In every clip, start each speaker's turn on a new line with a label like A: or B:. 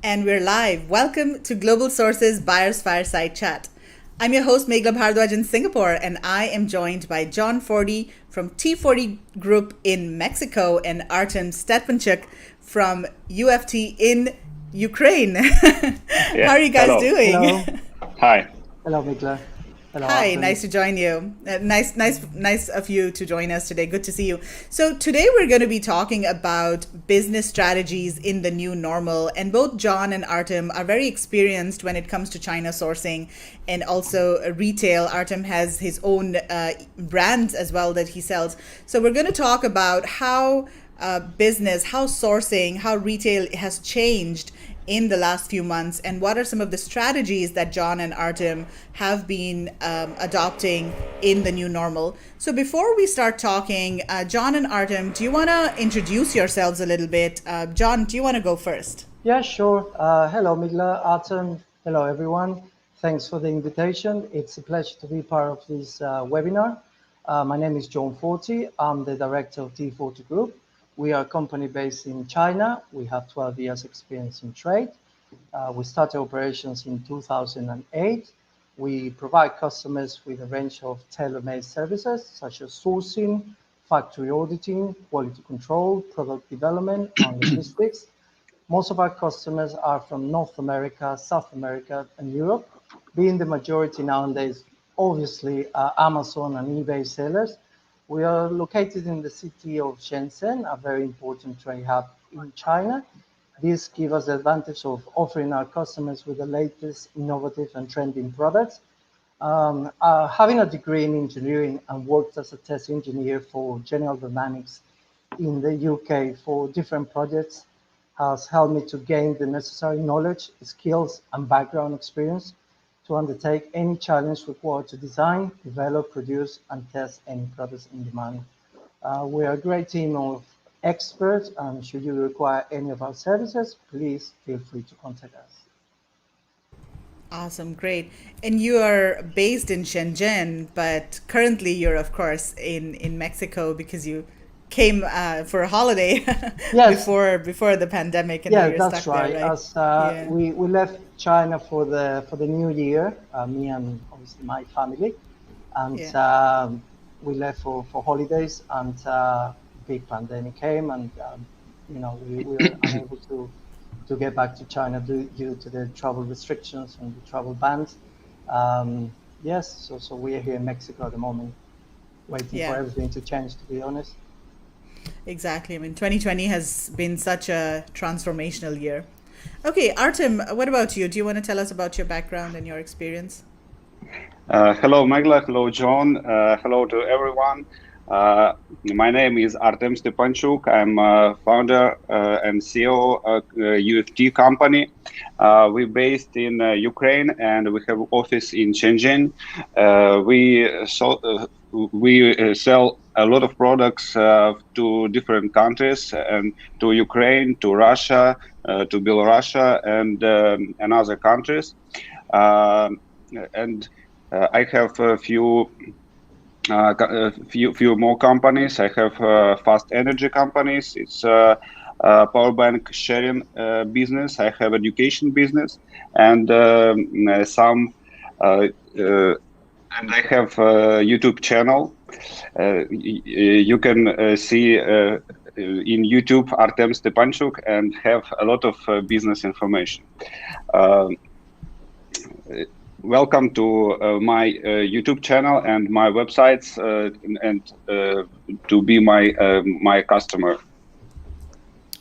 A: And we're live. Welcome to Global Sources Buyers Fireside Chat. I'm your host, Meghla Bhardwaj in Singapore, and I am joined by John Forty from T40 Group in Mexico and Artem Stepanchuk from UFT in Ukraine. How
B: Yeah.
A: are you guys
B: Hello.
A: doing?
C: Hello.
B: Hi.
C: Hello, Meghla. Hello,
A: Hi,
C: Artem.
A: nice to join you. Nice of you to join us today. Good to see you. So today we're going to be talking about business strategies in the new normal, and both John and Artem are very experienced when it comes to China sourcing and also retail. Artem has his own brands as well that he sells. So we're going to talk about how business, how sourcing, how retail has changed in the last few months, and what are some of the strategies that John and Artem have been adopting in the new normal. So before we start talking, John and Artem, do you want to introduce yourselves a little bit? John, do you want to go first?
C: Yeah, sure. Hello, Meghla, Artem. Hello, everyone. Thanks for the invitation. It's a pleasure to be part of this webinar. My name is John Forty. I'm the director of T40 Group. We are a company based in China. We have 12 years experience in trade. We started operations in 2008. We provide customers with a range of tailor-made services such as sourcing, factory auditing, quality control, product development, and logistics. Most of our customers are from North America, South America, and Europe, being the majority nowadays, obviously, Amazon and eBay sellers. We are located in the city of Shenzhen, a very important trade hub in China. This gives us the advantage of offering our customers with the latest innovative and trending products. Having a degree in engineering and worked as a test engineer for General Dynamics in the UK for different projects has helped me to gain the necessary knowledge, skills, and background experience to undertake any challenge required to design, develop, produce, and test any products in demand. We are a great team of experts, and should you require any of our services, please feel free to contact us.
A: Awesome, great. And you are based in Shenzhen, but currently you're, of course, in Mexico because you came for a holiday
C: Yes,
A: before the pandemic, and now
C: yeah,
A: you're
C: that's
A: stuck there,
C: right.
A: right?
C: As
A: Yeah,
C: we left China for the new year, me and obviously my family, and
A: yeah.
C: we left for holidays, and big pandemic came, and we were unable to get back to China due to the travel restrictions and the travel bans. Yes, so we are here in Mexico at the moment, waiting for
A: Yeah,
C: everything to change. To be honest.
A: exactly. I mean, 2020 has been such a transformational year. Okay, Artem, what about you? Do you want to tell us about your background and your experience?
B: Hello, Meghla. Hello, John. Hello to everyone. Uh, my name is Artem Stepanchuk. I'm founder and CEO of UFT company. We're based in Ukraine and we have office in Shenzhen. We sell a lot of products to different countries and to Ukraine, to Russia, to Belarus, and other countries. Um and I have a few more companies. I have fast energy companies. It's power bank sharing business. I have education business, and some. Uh, uh, and I have a YouTube channel. You can see in YouTube Artem Stepanchuk and have a lot of business information. Um Welcome to my YouTube channel and my websites, and to be my customer.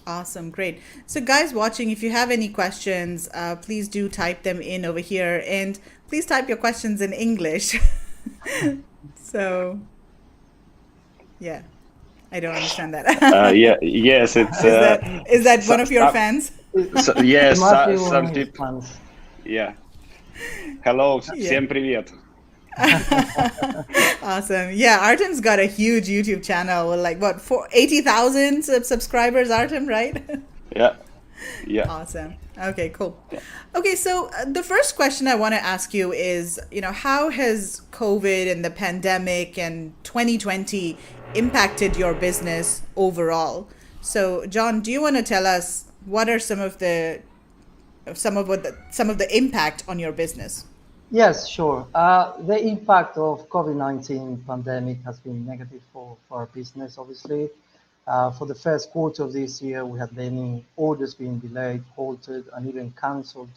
A: Awesome, great. So, guys watching, if you have any questions, please do type them in over here, and please type your questions in English. So, yeah, I don't understand that.
B: Yeah, yes, it's
A: Is that one of your
B: some,
A: fans?
C: It
B: yes,
C: must be one
B: some
C: of his
B: people.
C: plans.
B: Yeah. Hello,
A: Yeah.
B: всем привет.
A: Awesome. Yeah, Artem's got a huge YouTube channel with like what, 80,000 subscribers, Artem, right?
B: Yeah, yeah.
A: Awesome. Okay, cool. Okay, so the first question I want to ask you is, how has COVID and the pandemic and 2020 impacted your business overall? So, John, do you want to tell us what are some of the some of the impact on your business?
C: Yes, sure. The impact of COVID-19 pandemic has been negative for our business, obviously. For the first quarter of this year, we had many orders being delayed, halted, and even cancelled.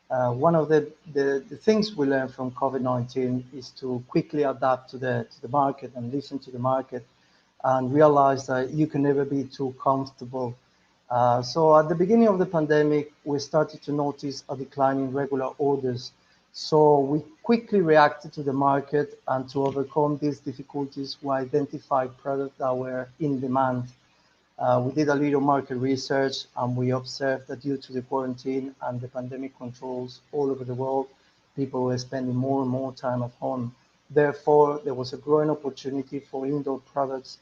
C: One of the things we learned from COVID-19 is to quickly adapt to the market and listen to the market and realize that you can never be too comfortable. So at the beginning of the pandemic, we started to notice a decline in regular orders. So we quickly reacted to the market, and to overcome these difficulties, we identified products that were in demand. We did a little market research, and we observed that due to the quarantine and the pandemic controls all over the world, people were spending more and more time at home. Therefore, there was a growing opportunity for indoor products,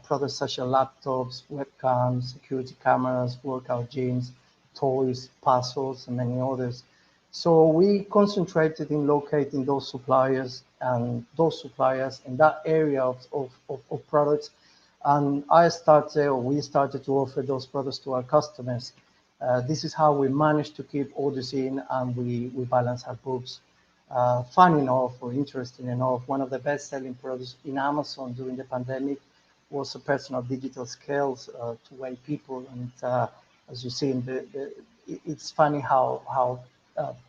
C: products such as laptops, webcams, security cameras, workout gyms, toys, puzzles, and many others. So we concentrated in locating those suppliers in that area of products. And we started to offer those products to our customers. This is how we managed to keep orders in, and we balance our books. Fun enough or interesting enough, one of the best-selling products in Amazon during the pandemic was a personal digital scales to weigh people. And as you see, it's funny how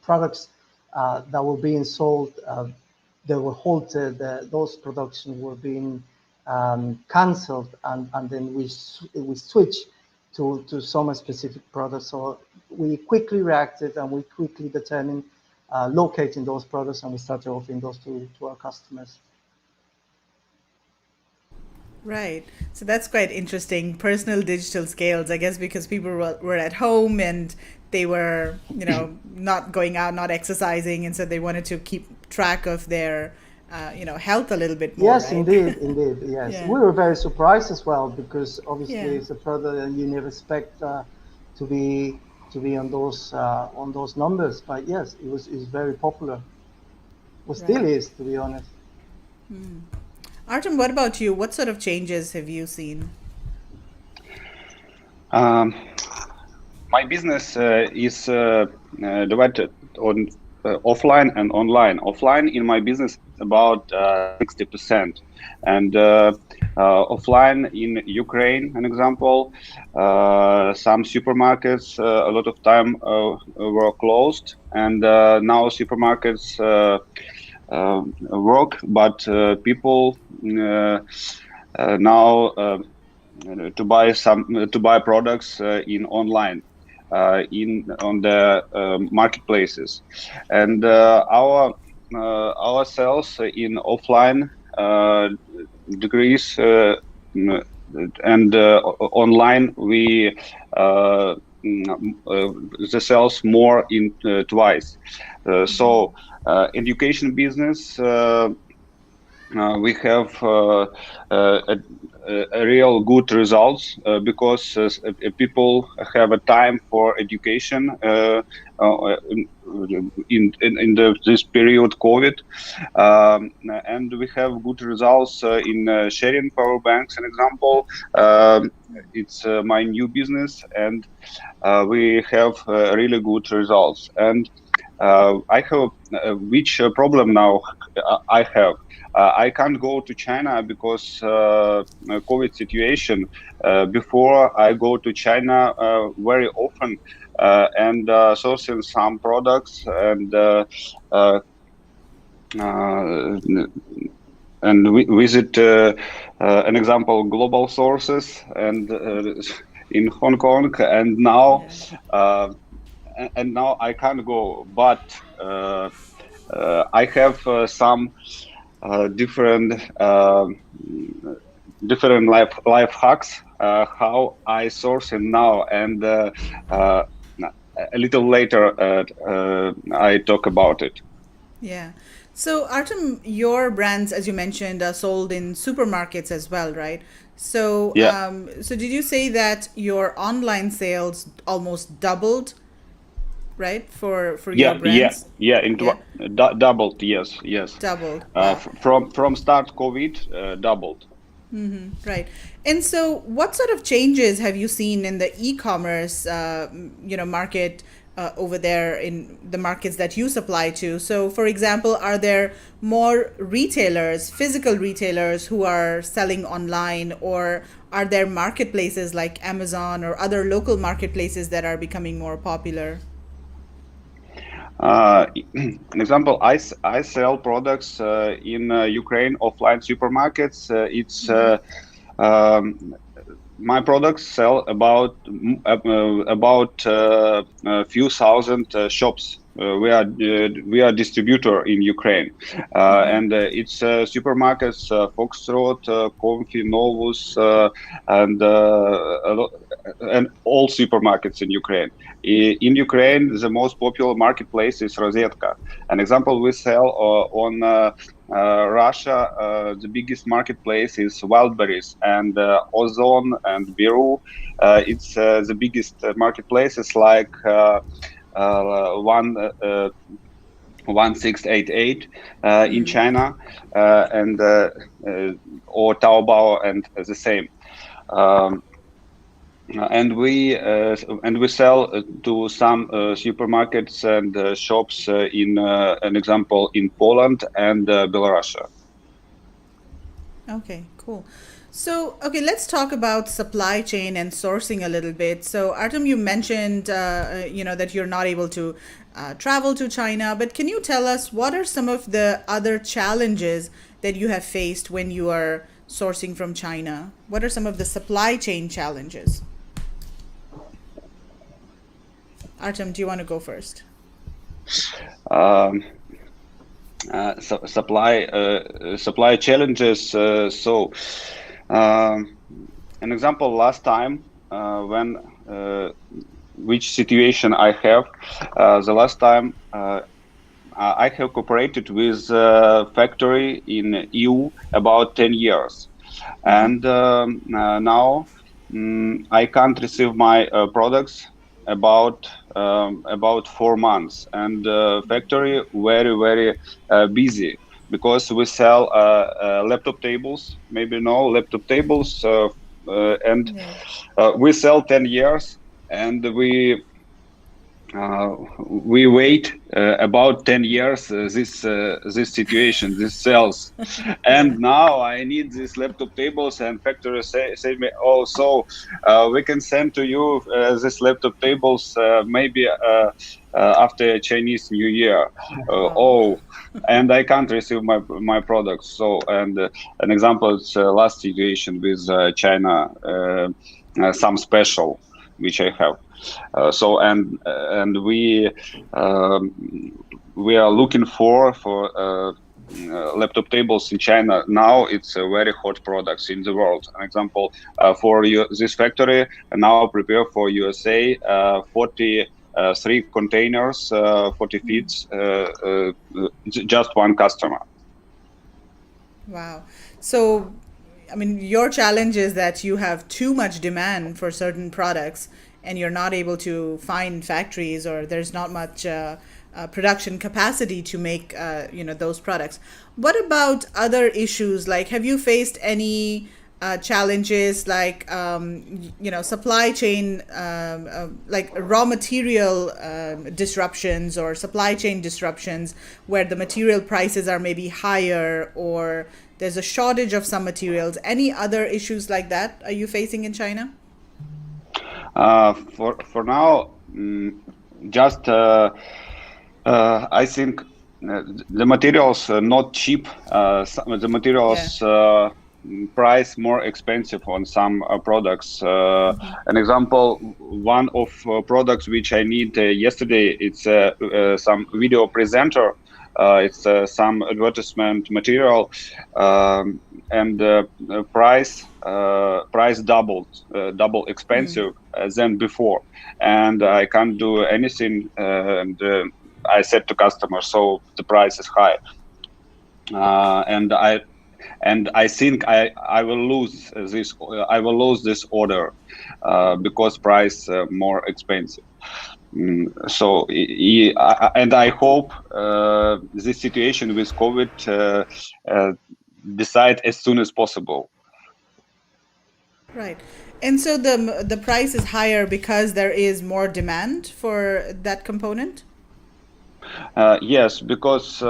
C: products that were being sold, they were halted. Those production were being cancelled, and then we switched to some specific products. So we quickly reacted, and we quickly determined locating those products, and we started offering those to our customers.
A: Right. So that's quite interesting. Personal digital scales, I guess, because people were at home and they were, not going out, not exercising, and so they wanted to keep track of their, health a little bit more,
C: Yes,
A: right?
C: indeed, yes.
A: Yeah.
C: We were very surprised as well, because obviously
A: Yeah.
C: it's a product that you never expect to be on those numbers. But yes, it's very popular. Well, still
A: Right.
C: is, to be honest.
A: Artem, what about you? What sort of changes have you seen?
B: Um, my business is divided on offline and online. Offline in my business about 60%, and offline in Ukraine, an example, some supermarkets a lot of time were closed, and now supermarkets work, but people now to buy products in online, in on the marketplaces, and our sales in offline decrease, and online we the sales more in twice. So education business, we have a real good results because people have a time for education this period COVID, and we have good results in sharing power banks. An example, it's my new business, and we have really good results. And I have which problem now I have. I can't go to China because COVID situation. Before I go to China very often and sourcing some products uh, and we visit an example global sources and in Hong Kong, and now I can't go, but I have some different different life hacks how I source it now, and a little later I talk about it.
A: Yeah. So, Artem, your brands, as you mentioned, are sold in supermarkets as well, right? So,
B: Yeah,
A: so did you say that your online sales almost doubled, right, for your brands?
B: yeah.
A: Yeah,
B: Doubled. Yes, yes.
A: doubled. Wow.
B: From start COVID, doubled.
A: Right. And so, what sort of changes have you seen in the e-commerce, market over there in the markets that you supply to. So, for example, are there more retailers, physical retailers, who are selling online, or are there marketplaces like Amazon or other local marketplaces that are becoming more popular?
B: An example, I sell products in Ukraine offline supermarkets. It's my products sell about a few thousand shops. We are distributor in Ukraine, and it's supermarkets, Foxtrot, Comfy, Novus, and and all supermarkets in Ukraine. In Ukraine, the most popular marketplace is Rosetka. An example, we sell on Russia, the biggest marketplace is Wildberries, and Ozon and Biru. It's the biggest marketplaces like 1688 in China, and or Taobao, and the same. And we sell to some supermarkets and shops in an example in Poland and Belarus.
A: Okay, cool. So, okay, let's talk about supply chain and sourcing a little bit. So, Artem, you mentioned, that you're not able to travel to China, but can you tell us what are some of the other challenges that you have faced when you are sourcing from China? What are some of the supply chain challenges? Artem, do you want to go first?
B: Supply challenges. An example, last time when which situation I have, the last time I have cooperated with factory in EU about 10 years, and now I can't receive my products about 4 months, and factory very busy, because we sell laptop tables, maybe no laptop tables, and we sell 10 years, and we wait about 10 years this situation, this sells, and now I need these laptop tables, and factory say me, oh, so we can send to you these laptop tables maybe after Chinese New Year. Oh, and I can't receive my products. So, and an example is last situation with China, some special which I have. So and we are looking for laptop tables in China. Now it's a very hot products in the world. An example, for this factory now prepare for USA 43 containers, 40 feet, just one customer.
A: Wow. So, I mean, your challenge is that you have too much demand for certain products and you're not able to find factories, or there's not much production capacity to make those products. What about other issues? Like, have you faced any challenges like supply chain, like raw material disruptions or supply chain disruptions, where the material prices are maybe higher, or there's a shortage of some materials? Any other issues like that are you facing in China?
B: For now, just I think the materials are not cheap. The materials price more expensive on some products. An example, one of products which I need yesterday, it's some video presenter. It's some advertisement material, and price double expensive than before, and I can't do anything. And I said to customers, so the price is high, and I think I will lose this. I will lose this order because price more expensive. So, and I hope this situation with COVID decide as soon as possible.
A: Right. And so the price is higher because there is more demand for that component?
B: Yes, uh, because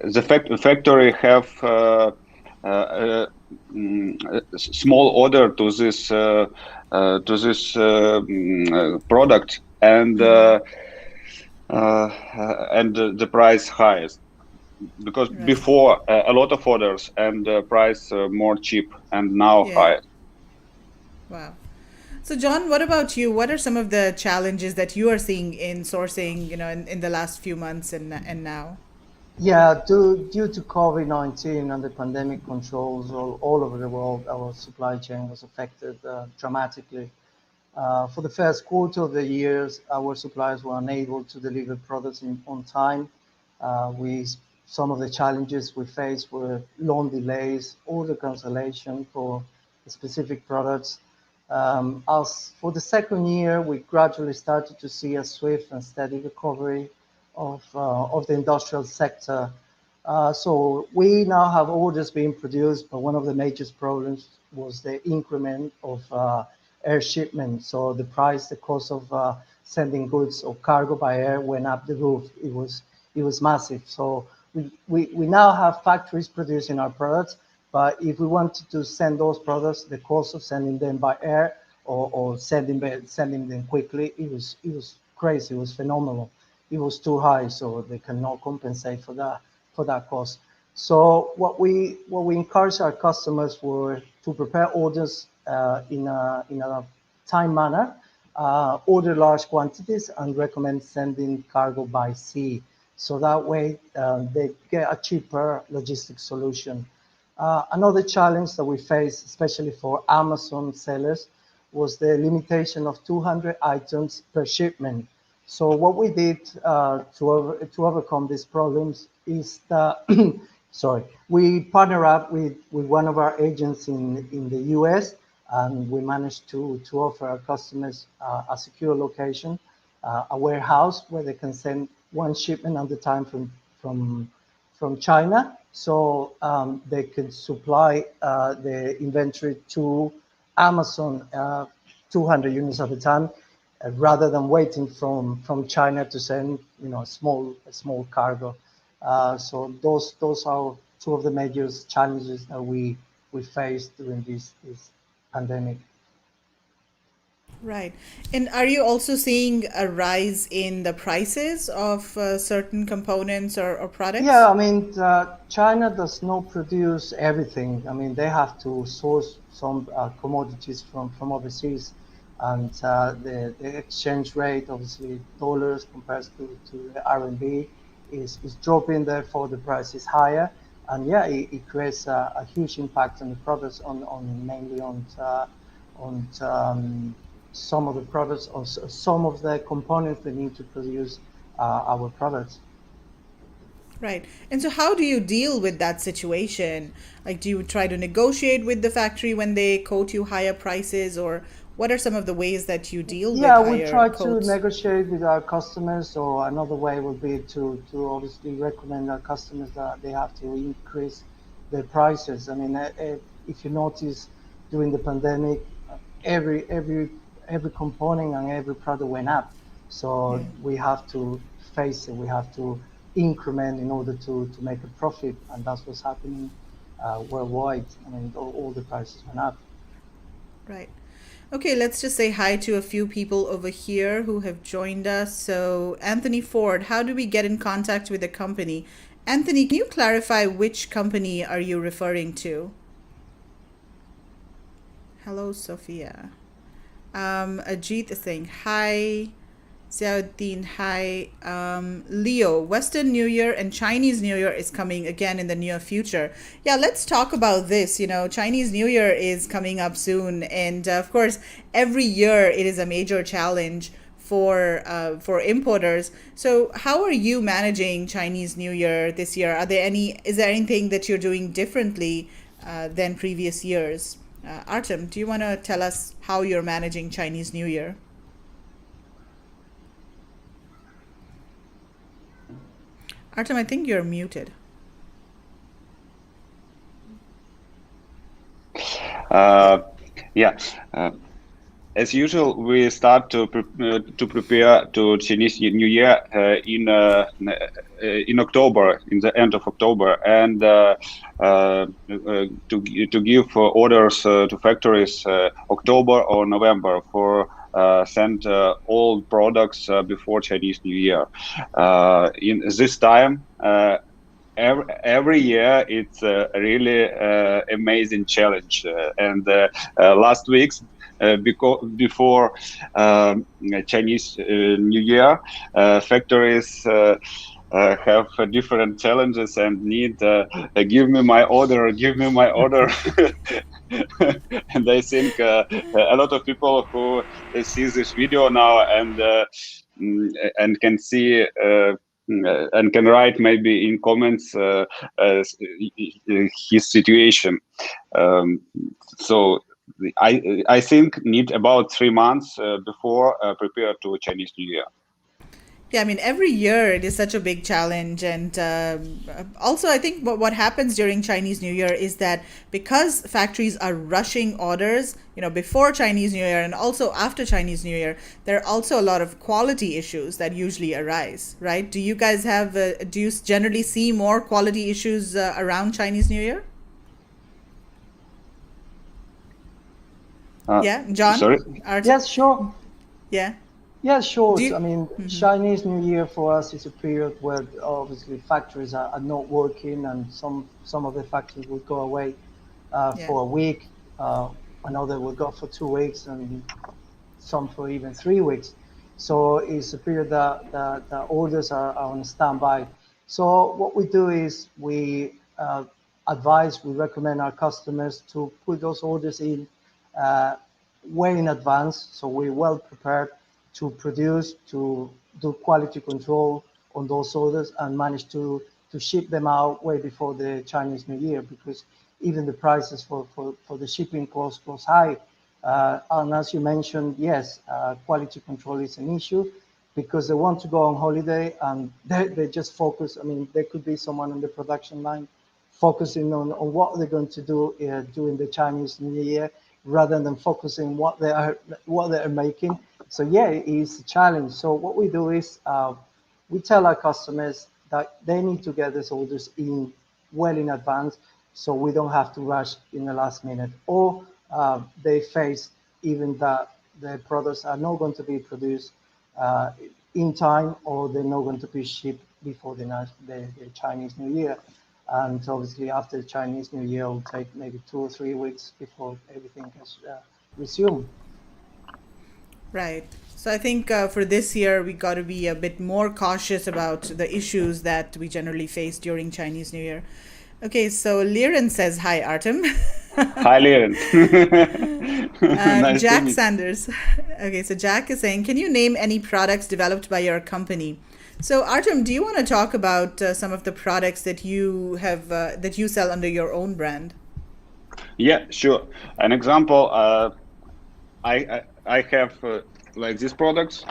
B: the factory have small order to this product, and the price highest, because
A: Right.
B: before a lot of orders and price more cheap, and now
A: Yeah.
B: high.
A: Wow. So John, what about you? What are some of the challenges that you are seeing in sourcing, in the last few months and now?
C: Yeah, due to COVID-19 and the pandemic controls all over the world, our supply chain was affected dramatically. For the first quarter of the years, our suppliers were unable to deliver products on time. We Some of the challenges we faced were long delays, order cancellation for specific products. As for the second year, we gradually started to see a swift and steady recovery of the industrial sector. So we now have orders being produced, but one of the major problems was the increment of air shipment. So the cost of sending goods or cargo by air went up the roof. It was massive. So we now have factories producing our products, but if we wanted to send those products, the cost of sending them by air or sending them quickly, it was crazy. It was phenomenal. It was too high, so they cannot compensate for that cost. So what we encourage our customers were to prepare orders in a time manner, order large quantities, and recommend sending cargo by sea. So that way they get a cheaper logistic solution. Another challenge that we face, especially for Amazon sellers, was the limitation of 200 items per shipment. So what we did to overcome these problems is that, sorry, we partner up with one of our agents in the US, and we managed to offer our customers a secure location, a warehouse where they can send one shipment at a time from China, so they could supply the inventory to Amazon 200 units at a time, rather than waiting from China to send a small cargo. So those are two of the major challenges that we faced during this pandemic.
A: Right. And are you also seeing a rise in the prices of certain components or
C: Yeah,
A: products?
C: I mean, China does not produce everything. I mean, they have to source some commodities from overseas, and the exchange rate, obviously, dollars compared to the RMB is dropping. Therefore, the price is higher, and yeah, it creates a huge impact on the products, on mainly on some of the products, or some of the components they need to produce our products.
A: Right. And so how do you deal with that situation? Like, do you try to negotiate with the factory when they quote you higher prices, or what are some of the ways that you deal with
C: Yeah, we
A: higher
C: try to
A: quotes?
C: negotiate with our customers. So another way would be to obviously recommend our customers that they have to increase their prices. I mean, if you notice during the pandemic, every every every component and every product went up.
A: Yeah.
C: So we have to face it. We have to increment in order to make a profit, and that's what's happening worldwide. I mean, all the prices went up.
A: Right. Okay, let's just say hi to a few people over here who have joined us. So, Anthony Ford, how do we get in contact with the company? Anthony, can you clarify which company are you referring to? Hello, Sophia. Ajit is saying hi. Xiaotin, hi. Leo, Western New Year and Chinese New Year is coming again in the near future. Yeah, let's talk about this. Chinese New Year is coming up soon, and of course, every year it is a major challenge for importers. So, how are you managing Chinese New Year this year? Is there anything that you're doing differently than previous years? Artem, do you want to tell us how you're managing Chinese New Year? Artem, I think you're muted.
B: Yeah. As usual, we start to prepare to Chinese New Year in October, in the end of October, and to give orders to factories October or November for send all products before Chinese New Year. In this time. Every year it's a really amazing challenge, and last weeks before Chinese New Year, factories have different challenges and need give me my order, give me my order. And I think a lot of people who see this video now and can see and can write maybe in comments his situation. So I think need about 3 months before prepare to Chinese New Year.
A: Yeah, I mean, every year it is such a big challenge. And also, I think what happens during Chinese New Year is that because factories are rushing orders, before Chinese New Year and also after Chinese New Year, there are also a lot of quality issues that usually arise, right? Do you guys have, do you generally see more quality issues around Chinese New Year? Yeah, John?
B: Sorry.
A: Artem?
C: Yes, sure.
A: Yeah.
C: Yeah, sure.
A: Do you?
C: I mean, Chinese New Year for us is a period where obviously factories are not working, and some of the factories will go away
A: Yeah.
C: for a week. Another will go for 2 weeks, and some for even 3 weeks. So it's a period that the orders are on standby. So what we do is we we recommend our customers to put those orders in uh, way in advance. So we're well prepared to produce, to do quality control on those orders and manage to ship them out way before the Chinese New Year, because even the prices for the shipping cost goes high. And as you mentioned, yes, quality control is an issue because they want to go on holiday and they just focus. I mean, there could be someone on the production line focusing on what they're going to do during the Chinese New Year rather than focusing what they are making. So yeah, it is a challenge. So what we do is we tell our customers that they need to get these orders in well in advance, so we don't have to rush in the last minute, or they face even that the products are not going to be produced uh, in time, or they're not going to be shipped before the Chinese New Year. And obviously, after the Chinese New Year, it will take maybe 2 or 3 weeks before everything has resumed.
A: Right. So I think for this year, we got to be a bit more cautious about the issues that we generally face during Chinese New Year. Okay, so Liren says hi, Artem.
B: Hi, Liren. Nice to
A: Jack
B: meet.
A: Sanders. Okay, so Jack is saying, can you name any products developed by your company? So Artem, do you want to talk about some of the products that you have that you sell under your own brand?
B: Yeah, sure. An example. I have like these products.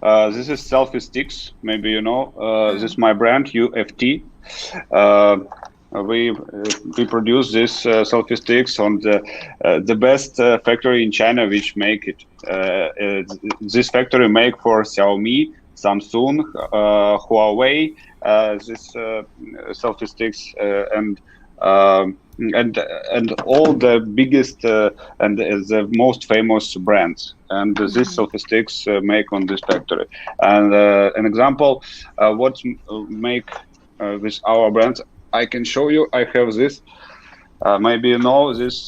B: This is selfie sticks. Maybe you know. This is my brand UFT. Uh, we produce this selfie sticks on the best factory in China, which make it. This factory make for Xiaomi, Samsung, Huawei. This selfie sticks and all the biggest and the most famous brands, and this selfie sticks make on this factory. And an example, what make with our brands, I can show you. I have this. Maybe you know this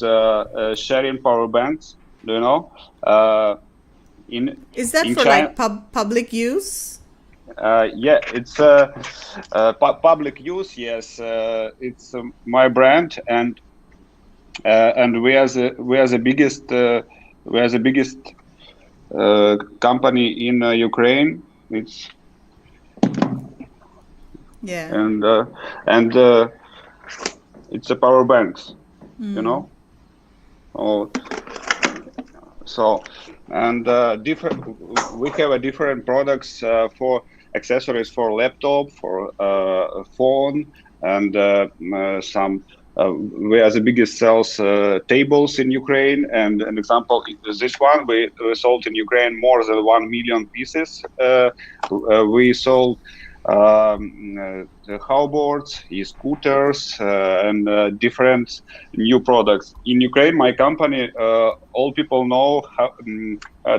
B: sharing power banks. Do you know? In
A: Is that
B: in
A: for
B: China,
A: like public use?
B: yeah, it's public use. Yes, it's my brand, and we are the biggest company in Ukraine. It's
A: Yeah.
B: and it's a power banks, you know. Oh, so and different. We have a different products for accessories for laptop, for phone, and some we are the biggest sales tables in Ukraine. And an example, this one we sold in Ukraine more than 1 million pieces. We sold the hoverboards, e-scooters, and different new products. In Ukraine, my company, all people know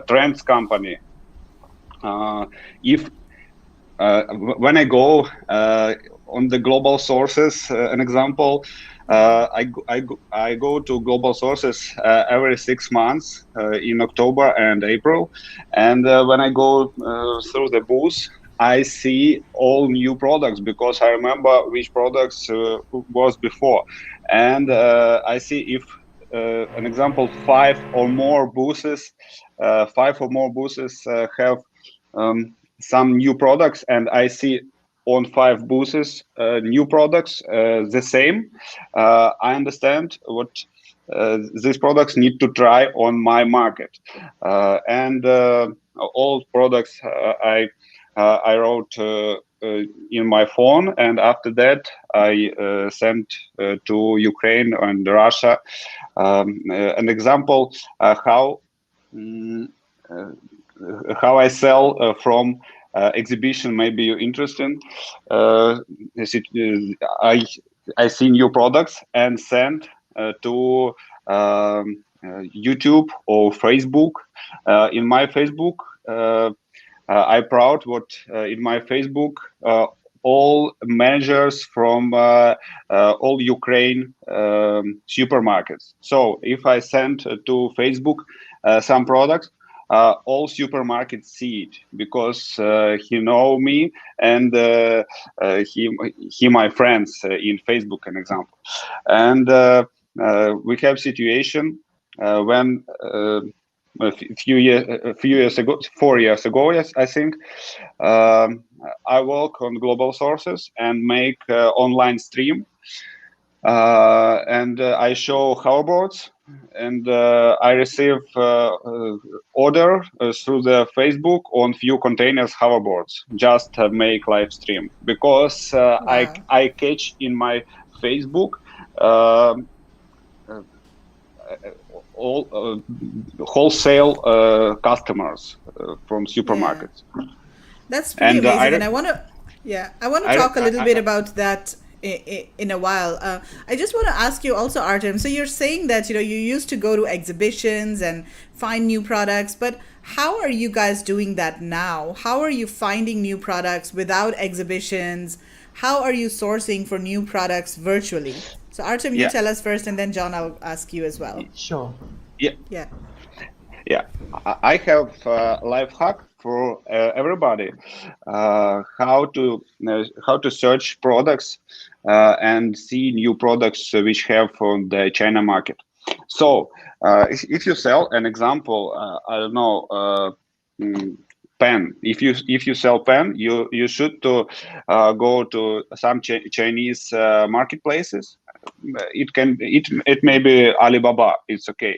B: Trends company. If when I go on the global sources, an example, I go to global sources every 6 months in October and April, and when I go through the booth, I see all new products because I remember which products was before, and I see if an example, five or more booths have some new products, and I see on 5 booths new products the same. I understand what these products need to try on my market, and all products I wrote in my phone, and after that I sent to Ukraine and Russia. An example how I sell from exhibition. Maybe you're interested. I see new products and send to YouTube or Facebook. In my Facebook, I proud what in my Facebook all managers from all Ukraine supermarkets. So if I send to Facebook some products, all supermarkets see it because he know me, and he my friends in Facebook, an example. And we have situation when a few years ago, 4 years ago, yes, I think, I work on global sources and make online stream, and I show hoverboards, and I receive order through the Facebook on few containers hoverboards, just make live stream because
A: Wow.
B: I catch in my Facebook all wholesale customers from supermarkets.
A: That's pretty
B: And
A: amazing, and I want to talk a little bit
B: I
A: about that in a while. I just want to ask you also, Artem. So you're saying that you used to go to exhibitions and find new products, but how are you guys doing that now? How are you finding new products without exhibitions? How are you sourcing for new products virtually? So Artem, you
B: yeah
A: tell us first, and then John, I'll ask you as well.
C: Sure.
B: yeah
A: Yeah.
B: Yeah, I have a life hack for everybody. How to search products and see new products which have on the China market. So if you sell an example, I don't know, pen. If you sell pen, you should to go to some Chinese marketplaces. It may be Alibaba. It's okay.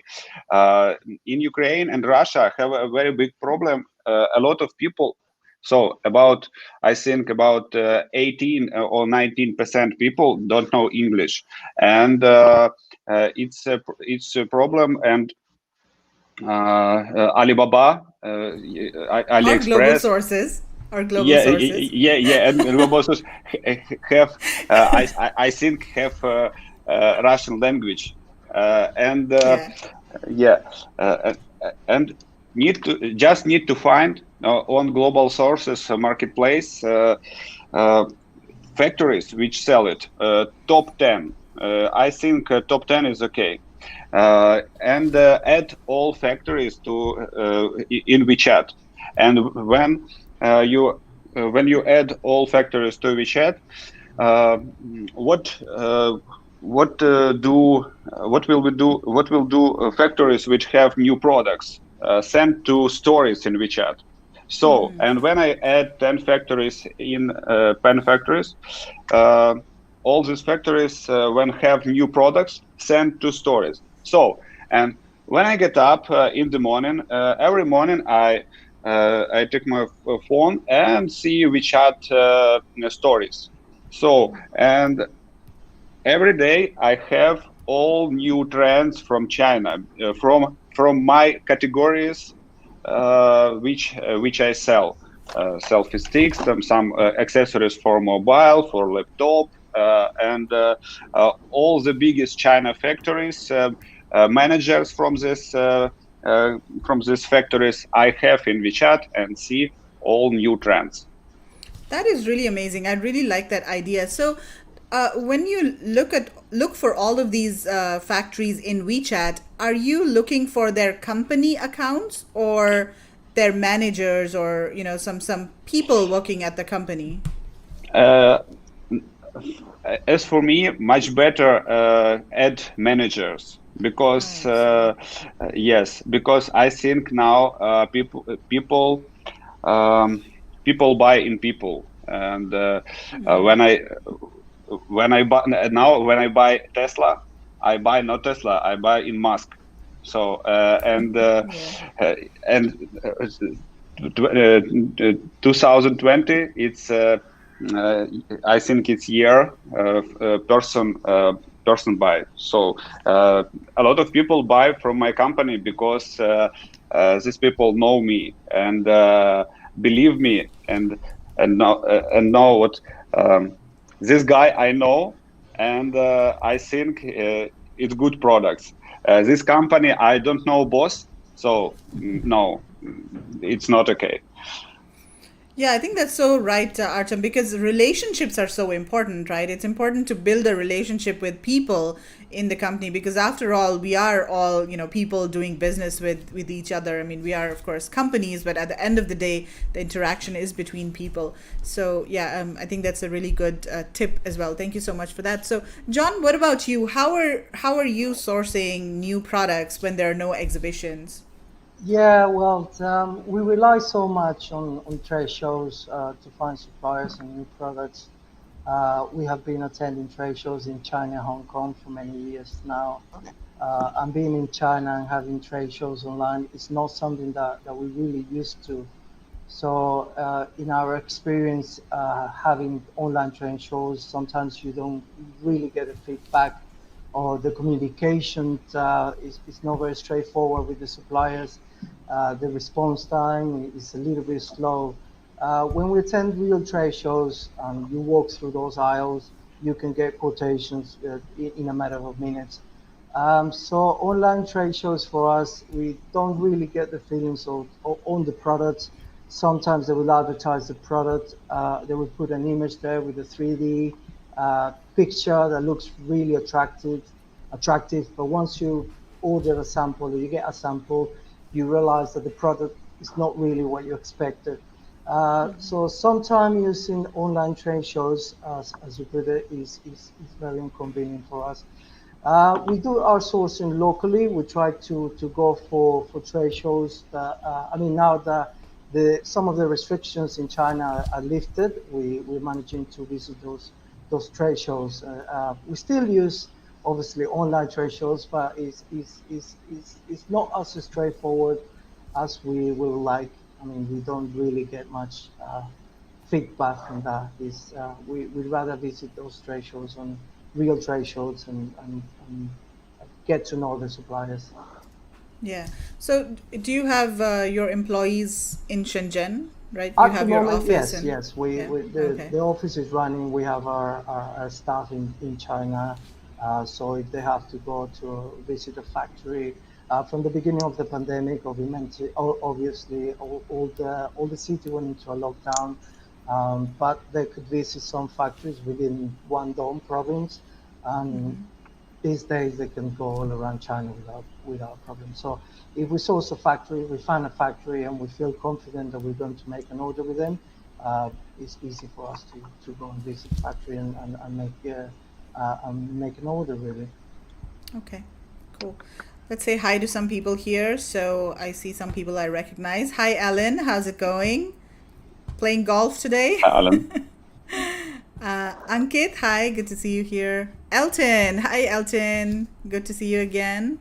B: In Ukraine and Russia have a very big problem. A lot of people. So I think about 18 or 19% people don't know English, and it's a problem. And Alibaba,
A: Or global
B: AliExpress,
A: sources. Or global sources.
B: and Robosus have I think have Russian language, and
A: Yeah.
B: yeah, and need to find on global sources marketplace factories which sell it. Top 10. I think top 10 is okay. And add all factories to in WeChat. And when you add all factories to WeChat, what will do factories which have new products send to stories in WeChat. So, and when I add 10 factories in pen factories, all these factories when have new products send to stories. So, and when I get up in the morning, every morning I take my phone and see WeChat stories. So, and every day I have all new trends from China, from my categories, which I sell. Selfie sticks, some accessories for mobile, for laptop, and all the biggest China factories, managers uh, from these factories I have in WeChat and see all new trends.
A: That is really amazing. I really like that idea. So, when you look for all of these factories in WeChat, are you looking for their company accounts or their managers, or some people working at the company?
B: Uh, as for me, much better ad managers because
A: I see.
B: yes, because I think now um, people buy in people, and when I buy now when I buy Tesla, I buy not Tesla, I buy in Musk. So
A: Yeah.
B: uh, and uh, 2020, it's uh, I think it's year person buy. So a lot of people buy from my company because these people know me and believe me and know what this guy I know, and I think it's good products. This company I don't know boss, so no, it's not okay.
A: Yeah, I think that's so right, Artem, because relationships are so important, right? It's important to build a relationship with people in the company because, after all, we are all, people doing business with each other. I mean, we are, of course, companies, but at the end of the day, the interaction is between people. So, yeah, I think that's a really good tip as well. Thank you so much for that. So, John, what about you? How are you sourcing new products when there are no exhibitions?
C: Yeah, well, we rely so much on trade shows to find suppliers and new products. We have been attending trade shows in China, Hong Kong for many years now. And being in China and having trade shows online is not something that we really used to. So, in our experience, having online trade shows, sometimes you don't really get a feedback, or the communication is not very straightforward with the suppliers. The response time is a little bit slow. When we attend real trade shows and you walk through those aisles, you can get quotations in a matter of minutes. So online trade shows for us, we don't really get the feelings of on the products. Sometimes they will advertise the product. They will put an image there with a 3D picture that looks really attractive. But once you order a sample or you get a sample, you realize that the product is not really what you expected. So sometimes using online trade shows, as you put it, is very inconvenient for us. We do our sourcing locally. We try to go for trade shows. I mean, now that some of the restrictions in China are lifted, we're managing to visit those trade shows. We still use obviously online trade shows, but it's not as straightforward as we will like. I mean, we don't really get much feedback on that. We'd rather visit those trade shows on real trade shows and get to know the suppliers.
A: Yeah. So, do you have your employees in Shenzhen, right? You
C: At the
A: have your
C: moment,
A: office
C: yes,
A: and
C: yes.
A: yeah.
C: The
A: Okay.
C: office is running. We have our staff in China. So if they have to go to visit a factory, from the beginning of the pandemic, obviously all the city went into a lockdown. But they could visit some factories within Guangdong province, and these days they can go all around China without problem. So if we source a factory, we find a factory, and we feel confident that we're going to make an order with them, uh, it's easy for us to go and visit the factory and make an order really.
A: Okay. Cool. Let's say hi to some people here. So I see some people I recognize. Hi, Ellen. How's it going? Playing golf today?
B: Alan.
A: Ankit, hi. Good to see you here. Elton, hi, Elton. Good to see you again.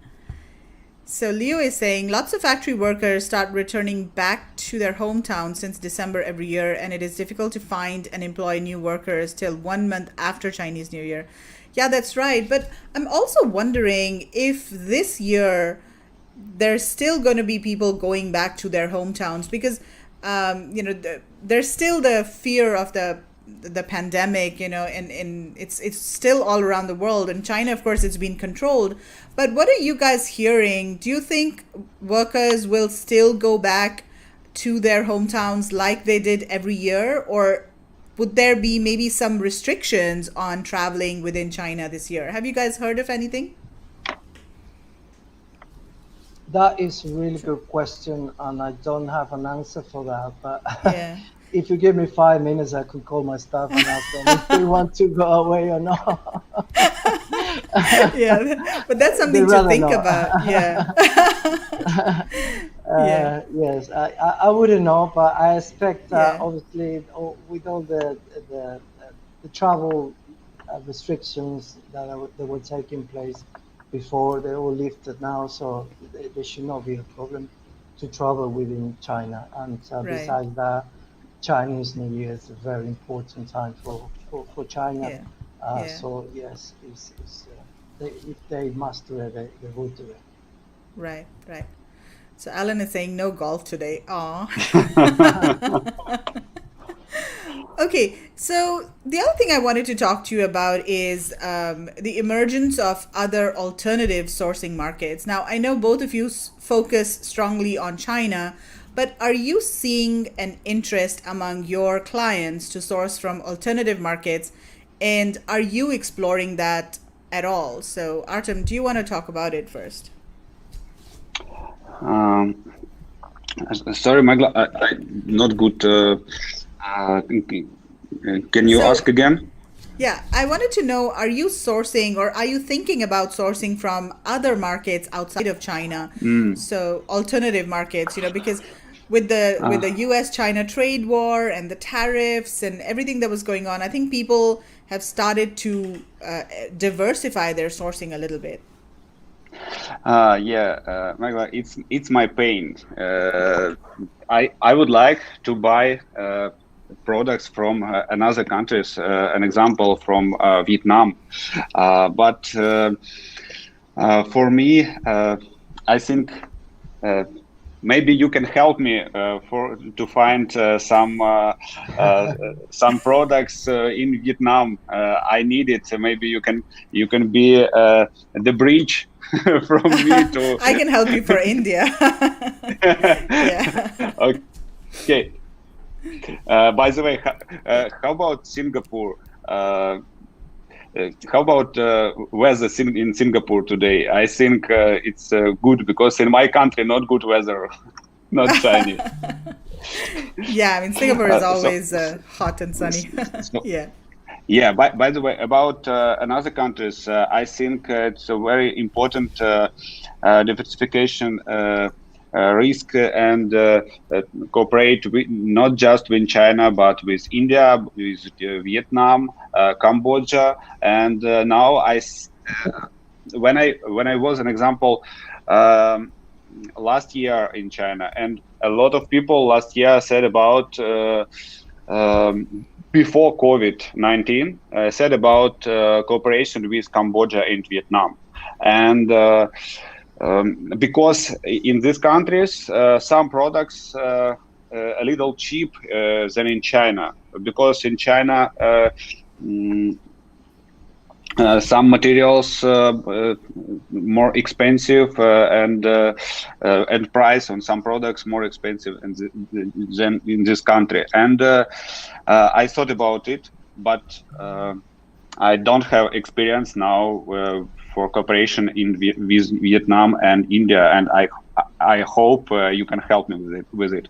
A: So Leo is saying lots of factory workers start returning back to their hometown since December every year, and it is difficult to find and employ new workers till 1 month after Chinese New Year. Yeah, that's right. But I'm also wondering if this year there's still going to be people going back to their hometowns because, there's still the fear of the pandemic, and it's still all around the world. In China, of course, it's been controlled. But what are you guys hearing? Do you think workers will still go back to their hometowns like they did every year, or would there be maybe some restrictions on traveling within China this year? Have you guys heard of anything?
C: That is a really good question, and I don't have an answer for that. But
A: Yeah.
C: if you give me 5 minutes, I could call my staff and ask them if they want to go away or not.
A: Yeah, but that's
C: They
A: something to
C: rather
A: think
C: not.
A: about. Yeah. Yeah.
C: Yes, I wouldn't know, but I expect
A: Yeah.
C: obviously with all the, the travel restrictions that were taking place before, they're all lifted now, so there should not be a problem to travel within China. And
A: Right.
C: besides that, Chinese New Year is a very important time for China.
A: Yeah. Yeah.
C: So yes, if they must do it, they will do it.
A: Right. Right. So Alan is saying no golf today. Aw. Okay, so the other thing I wanted to talk to you about is the emergence of other alternative sourcing markets. Now, I know both of you focus strongly on China, but are you seeing an interest among your clients to source from alternative markets? And are you exploring that at all? So, Artem, do you want to talk about it first?
B: Um, Sorry, Meghla, I not good. Can you ask
A: So,
B: again?
A: yeah, I wanted to know, are you sourcing or are you thinking about sourcing from other markets outside of China?
B: Mm.
A: So alternative markets, because with the
B: Uh,
A: US China trade war and the tariffs and everything that was going on, I think people have started to diversify their sourcing a little bit.
B: yeah, Meghla, it's my pain. I would like to buy products from another countries. An example from Vietnam, but for me, I think. Maybe you can help me for to find uh, some products in Vietnam. I need it. So maybe you can be the bridge from me to.
A: I can help you for India. Yeah.
B: Okay. By the way, how about Singapore? How about weather in Singapore today? I think it's good because in my country, not good weather, not shiny.
A: Yeah, I mean, Singapore is
B: So,
A: always hot and sunny.
B: so
A: Yeah.
B: yeah. By the way, about another countries, I think it's a very important diversification risk and cooperate with, not just with China but with India, with Vietnam, Cambodia, and now when I was an example. Um, Last year in China, and a lot of people last year said about before COVID-19 said about cooperation with Cambodia and Vietnam, and because in these countries some products a little cheap than in China, because in China. Mm, some materials more expensive and price on some products more expensive than in this country, and I thought about it, but I don't have experience now for cooperation with Vietnam and India, and I hope you can help me with it.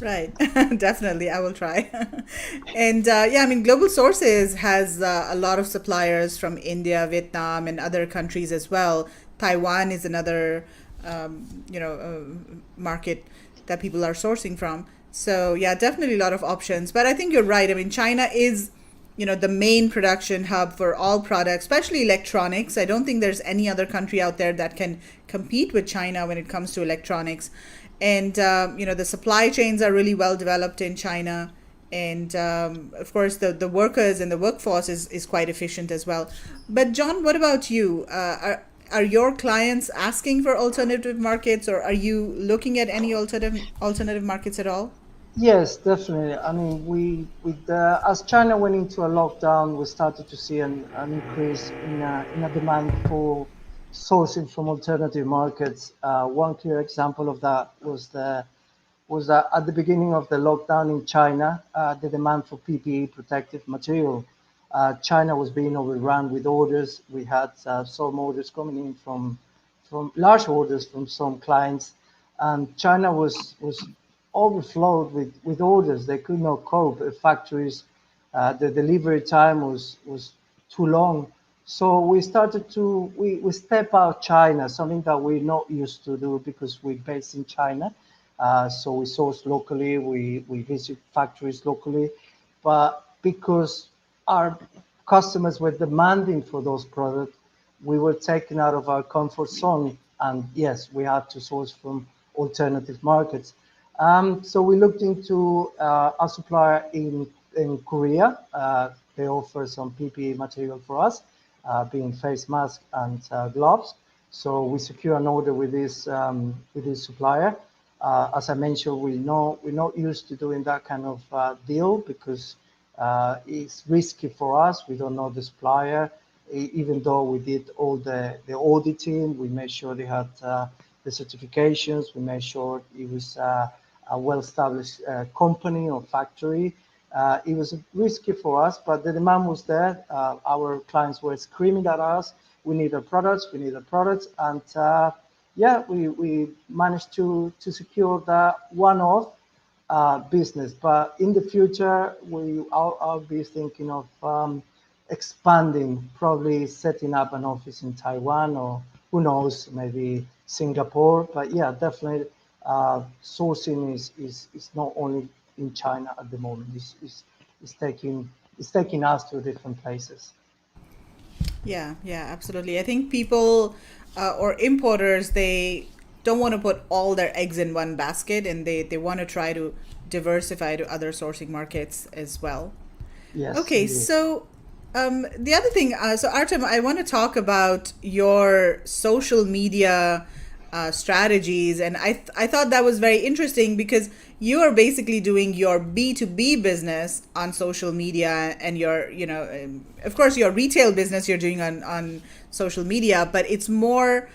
A: Right. Definitely, I will try. And yeah, I mean, Global Sources has a lot of suppliers from India, Vietnam, and other countries as well. Taiwan is another, market that people are sourcing from. So yeah, definitely a lot of options. But I think you're right. I mean, China is, the main production hub for all products, especially electronics. I don't think there's any other country out there that can compete with China when it comes to electronics. And the supply chains are really well developed in China, And of course, the workers and the workforce is quite efficient as well. But John, what about you? Are your clients asking for alternative markets, or are you looking at any alternative markets at all?
C: Yes, definitely. I mean, as China went into a lockdown, we started to see an increase in a demand for sourcing from alternative markets. One clear example of that was that at the beginning of the lockdown in China, the demand for PPE protective material, China was being overrun with orders. We had some orders coming in from large orders from some clients, and China was overflowed with orders. They could not cope. The factories, the delivery time was too long. So we started to we step out China, something that we're not used to do because we're based in China. So we source locally, we visit factories locally, but because our customers were demanding for those products, we were taken out of our comfort zone. And yes, we had to source from alternative markets. So we looked into a supplier in Korea. They offer some PPE material for us, being face masks and gloves. So we secure an order with this supplier. As I mentioned, we're not used to doing that kind of deal because it's risky for us. We don't know the supplier. Even though we did all the auditing, we made sure they had the certifications. We made sure it was a well-established company or factory. It was risky for us, but the demand was there. Our clients were screaming at us, we need our products, we need our products. And yeah, we managed to secure that one-off business. But in the future, I'll be thinking of expanding, probably setting up an office in Taiwan or who knows, maybe Singapore. But yeah, definitely sourcing is not only in China at the moment. It's taking us to different places.
A: Yeah, yeah, absolutely. I think people or importers, they don't want to put all their eggs in one basket, and they want to try to diversify to other sourcing markets as well.
C: Yes,
A: Okay,
C: indeed.
A: so the other thing, so Artem, I want to talk about your social media strategies, and I thought that was very interesting because you are basically doing your B2B business on social media, and your, of course, your retail business you're doing on social media, but it's more.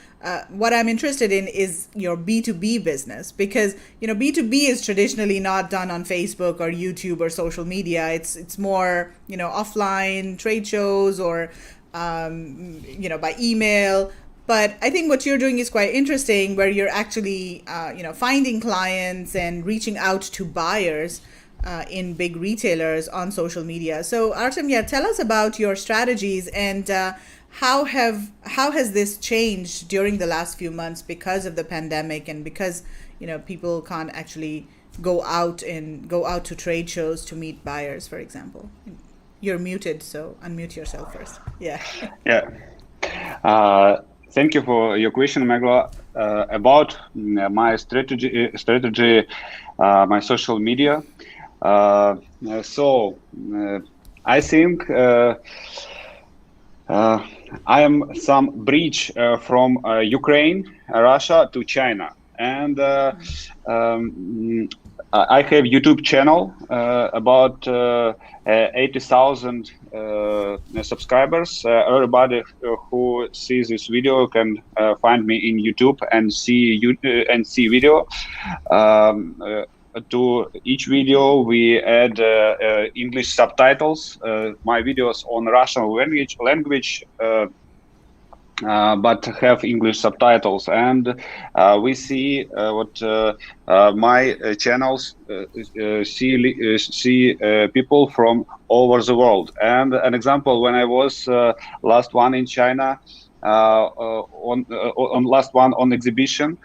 A: What I'm interested in is your B2B business, because B2B is traditionally not done on Facebook or YouTube or social media. It's more offline trade shows or by email. But I think what you're doing is quite interesting, where you're actually finding clients and reaching out to buyers in big retailers on social media. So Artem, yeah, tell us about your strategies, and how has this changed during the last few months because of the pandemic, and because people can't actually go out to trade shows to meet buyers, for example. You're muted, so unmute yourself first. Yeah.
B: Yeah. Uh, Thank you for your question, Meghla. About my my social media. Uh, so I think I am some bridge from Ukraine, Russia to China, and I have YouTube channel about 80,000 subscribers. Everybody who sees this video can find me in YouTube and see video. Um, to each video, we add English subtitles. My videos on Russian language but have English subtitles, and we see what my channels see people from all over the world. And an example, when I was last one in China, on last one on exhibition,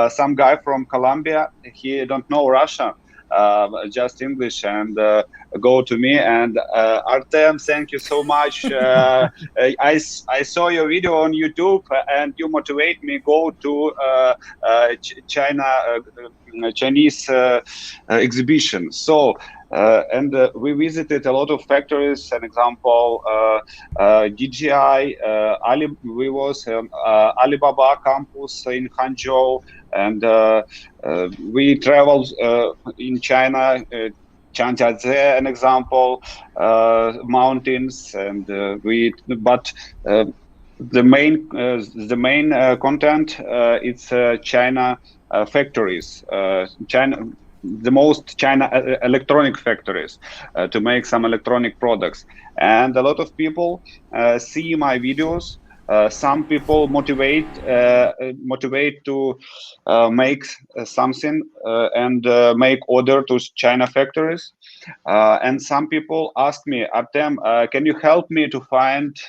B: some guy from Colombia, he don't know Russia. just English and go to me. And Artem, thank you so much. I saw your video on YouTube, and you motivate me go to China Chinese exhibition. So and we visited a lot of factories. An example, DJI, we was Alibaba campus in Hangzhou, and we traveled in China. Changjiaze, an example, mountains, and the main content it's China factories, the most China electronic factories to make some electronic products, and a lot of people see my videos. Some people motivate to make something and make order to China factories, and some people ask me, Artem, can you help me to find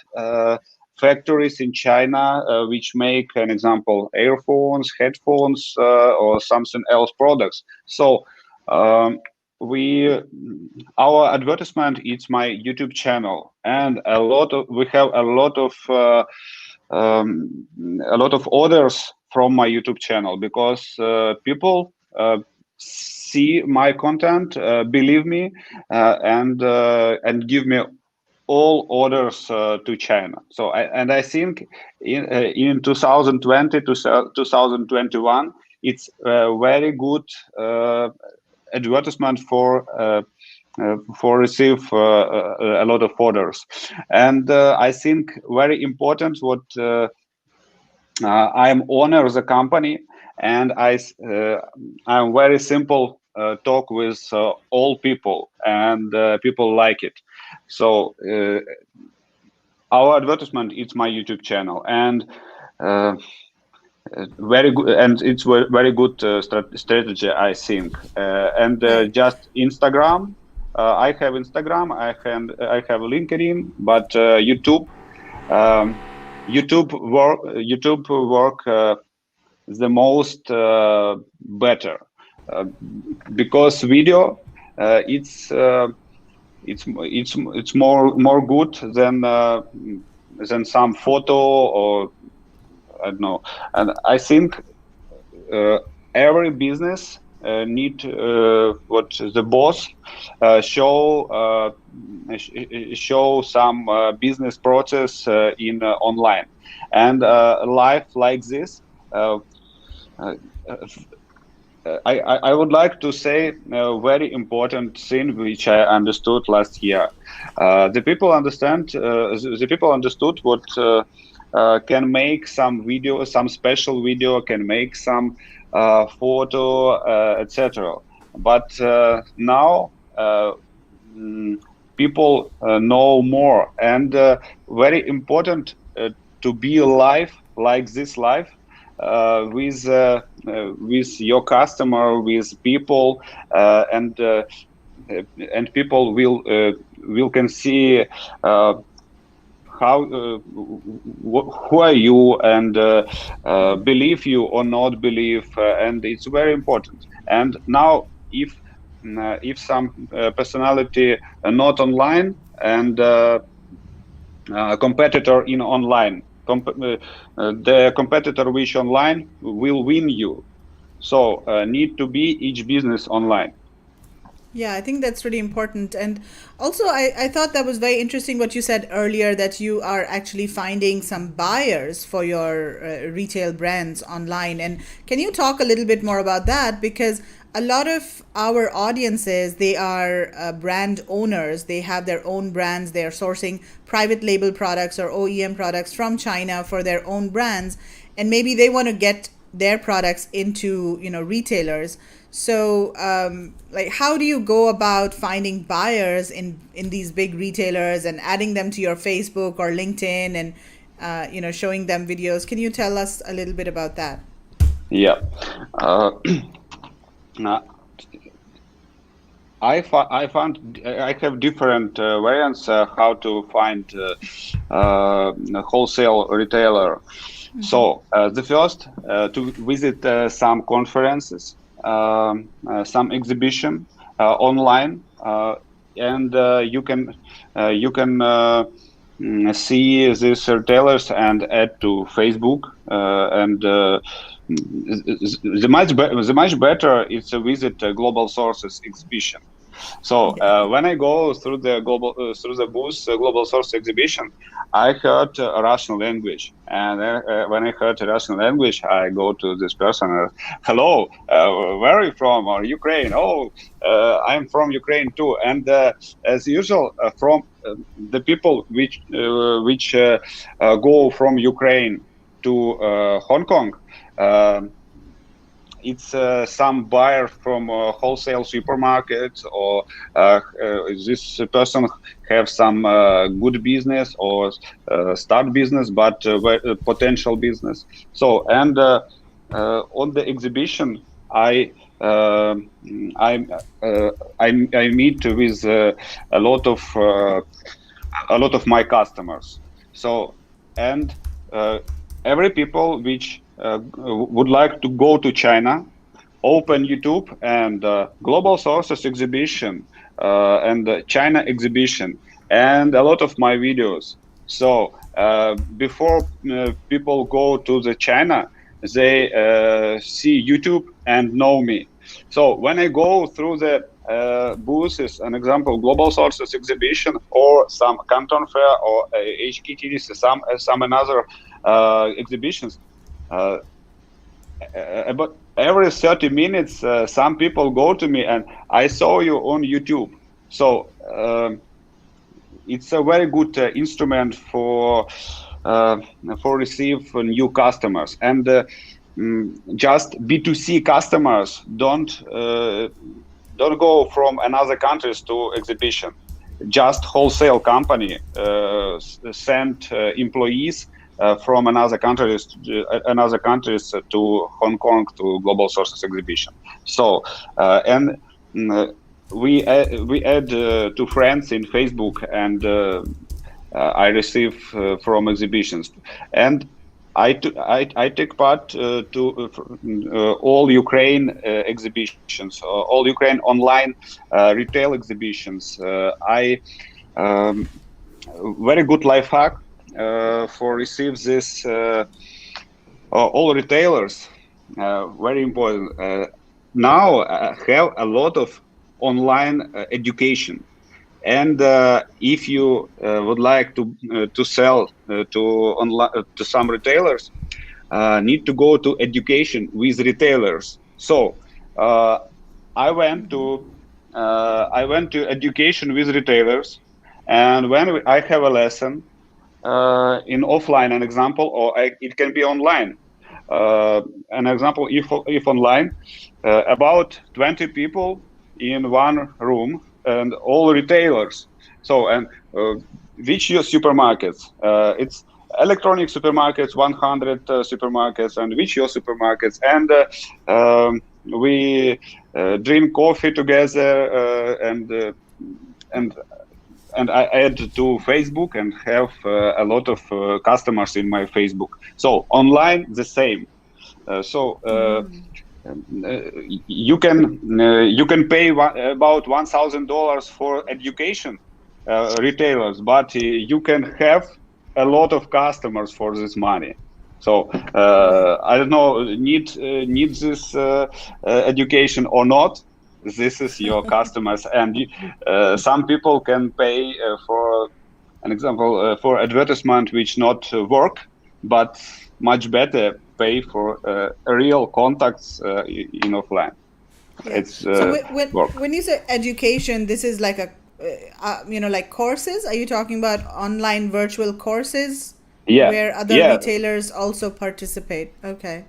B: factories in China which make, an example, earphones, headphones, or something else products. So our advertisement, it's my YouTube channel, and we have a lot of orders from my YouTube channel, because people see my content, believe me, and give me all orders to China. So I think in 2020 to 2021, it's a very good advertisement for receive a lot of orders. And I think very important what I'm owner of the company, and I'm very simple talk with all people, and people like it. So our advertisement, it's my YouTube channel, and very good, and it's very good strategy, I think. And just Instagram, I have Instagram, I have LinkedIn, but YouTube work the most better, because video it's more good than some photo, or I don't know. And I think every business need what the boss show some business process in online, and life like this. I would like to say a very important thing which I understood last year. The people understood what can make some video, some special video, can make some photo, etc. But now people know more, and very important to be alive like this life. With your customer, with people, and people will can see how who are you, and believe you or not believe, and it's very important. And now if some personality not online, and competitor in online, the competitor which online will win you. So need to be each business online.
A: Yeah, I think that's really important. And also, I thought that was very interesting what you said earlier, that you are actually finding some buyers for your retail brands online. And can you talk a little bit more about that? Because a lot of our audiences, they are brand owners. They have their own brands. They are sourcing private label products or OEM products from China for their own brands. And maybe they want to get their products into, retailers. So, like, how do you go about finding buyers in these big retailers and adding them to your Facebook or LinkedIn, and showing them videos? Can you tell us a little bit about that?
B: Yeah, I found I have different variants how to find a wholesale retailer. Mm-hmm. So the first to visit some conferences. some exhibition online, and you can see these retailers and add to Facebook, and the much better is to visit a Global Sources exhibition. So when I go through the booth Global Source exhibition, I heard Russian language, and when I heard Russian language, I go to this person. Hello, where are you from? Or Ukraine? Oh, I'm from Ukraine too. And as usual, from the people which go from Ukraine to Hong Kong. It's some buyer from wholesale supermarkets, or this person have some good business or start business, but potential business. So, and on the exhibition, I uh, I, I meet with a lot of my customers. So, and every people which would like to go to China, open YouTube and Global Sources exhibition and China exhibition, and a lot of my videos. So before people go to the China, they see YouTube and know me. So when I go through the booths, an example, Global Sources exhibition, or some Canton Fair, or HKTDs, some another exhibitions, about every 30 minutes, some people go to me and I saw you on YouTube. So it's a very good instrument for receive new customers. And just B2C customers don't go from another countries to exhibition. Just wholesale company send employees from another countries to Hong Kong to Global Sources exhibition. So and we add two friends in Facebook, and I receive from exhibitions, and I take part to all Ukraine exhibitions, all Ukraine online retail exhibitions. I very good life hack for receive this all retailers. Very important. Now have a lot of online education. And if you would like to sell to some retailers, need to go to education with retailers. So I went to education with retailers, and when I have a lesson in offline, an example, or it can be online. An example, if online, about 20 people in one room, and all retailers. So, and which your supermarkets? It's electronic supermarkets, 100 supermarkets, and which your supermarkets? And we drink coffee together, and I add to Facebook and have a lot of customers in my Facebook. So online, the same. You can pay about $1,000 for education retailers, but you can have a lot of customers for this money. So I don't know, need this education or not. This is your customers, and some people can pay for an example for advertisement which not work, but much better pay for real contacts in offline.
A: Yeah.
B: It's
A: So
B: work.
A: when you say education, this is like a like courses. Are you talking about online virtual courses
B: Yeah,
A: where other
B: yeah,
A: retailers also participate? Okay.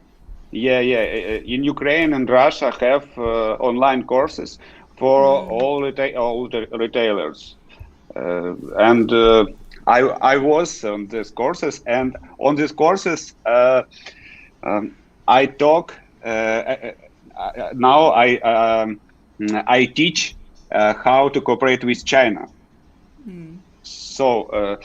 B: yeah. In Ukraine and Russia have online courses for all retailers. And I was on these courses, and on these courses I talk now. I teach how to cooperate with China. So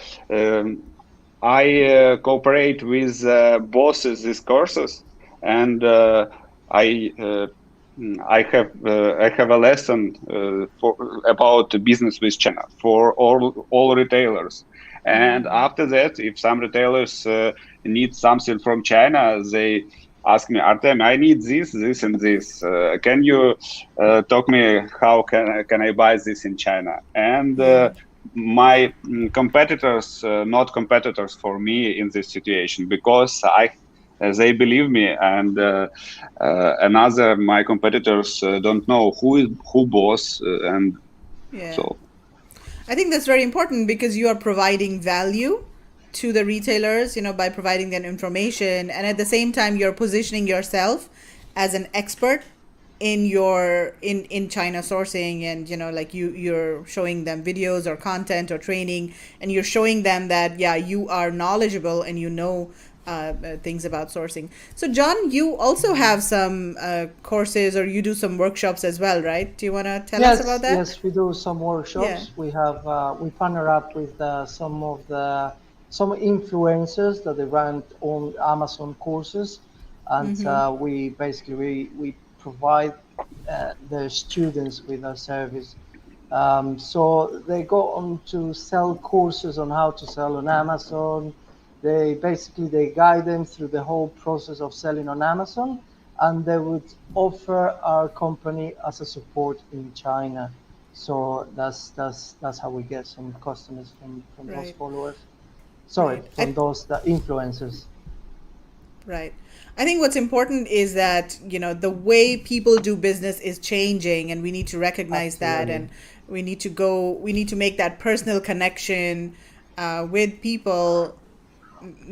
B: I cooperate with bosses these courses, and I I have a lesson about business with China for all retailers. And after that, if some retailers need something from China, they ask me, Artem, I need this, and this. Can you talk me how can I buy this in China? And
A: Yeah.
B: my competitors, not competitors for me in this situation, because they believe me, and another my competitors don't know who boss, and
A: Yeah.
B: so
A: I think that's very important because you are providing value to the retailers, by providing them information, and at the same time you're positioning yourself as an expert in your in China sourcing, and like you're showing them videos or content or training, and you're showing them that yeah, you are knowledgeable and things about sourcing. So John, you also have some courses, or you do some workshops as well, right? Do you want to tell us about
C: Yes,
A: that?
C: yes, we do some
A: Yeah.
C: workshops. We partner up with some influencers that they run on Amazon courses, and we provide their students with our service. So they go on to sell courses on how to sell on Amazon. They guide them through the whole process of selling on Amazon, and they would offer our company as a support in China. So that's how we get some customers from those
A: Right.
C: followers. Sorry,
A: Right.
C: from those the influencers.
A: Right. I think what's important is that, the way people do business is changing, and we need to recognize that,
C: Absolutely.
A: and we need to make that personal connection with people,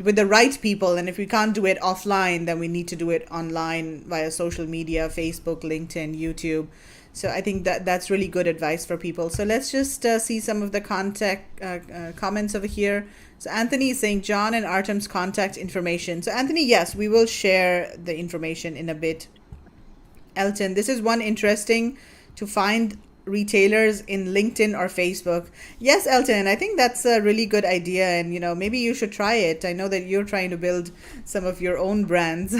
A: with the right people. And if we can't do it offline, then we need to do it online via social media, Facebook, LinkedIn, YouTube. So I think that that's really good advice for people. So let's just see some of the contact comments over here. So Anthony is saying John and Artem's contact information. So Anthony, yes, we will share the information in a bit. Elton, this is one interesting to find retailers in LinkedIn or Facebook. Yes, Elton, I think that's a really good idea, and maybe you should try it. I know that you're trying to build some of your own brands,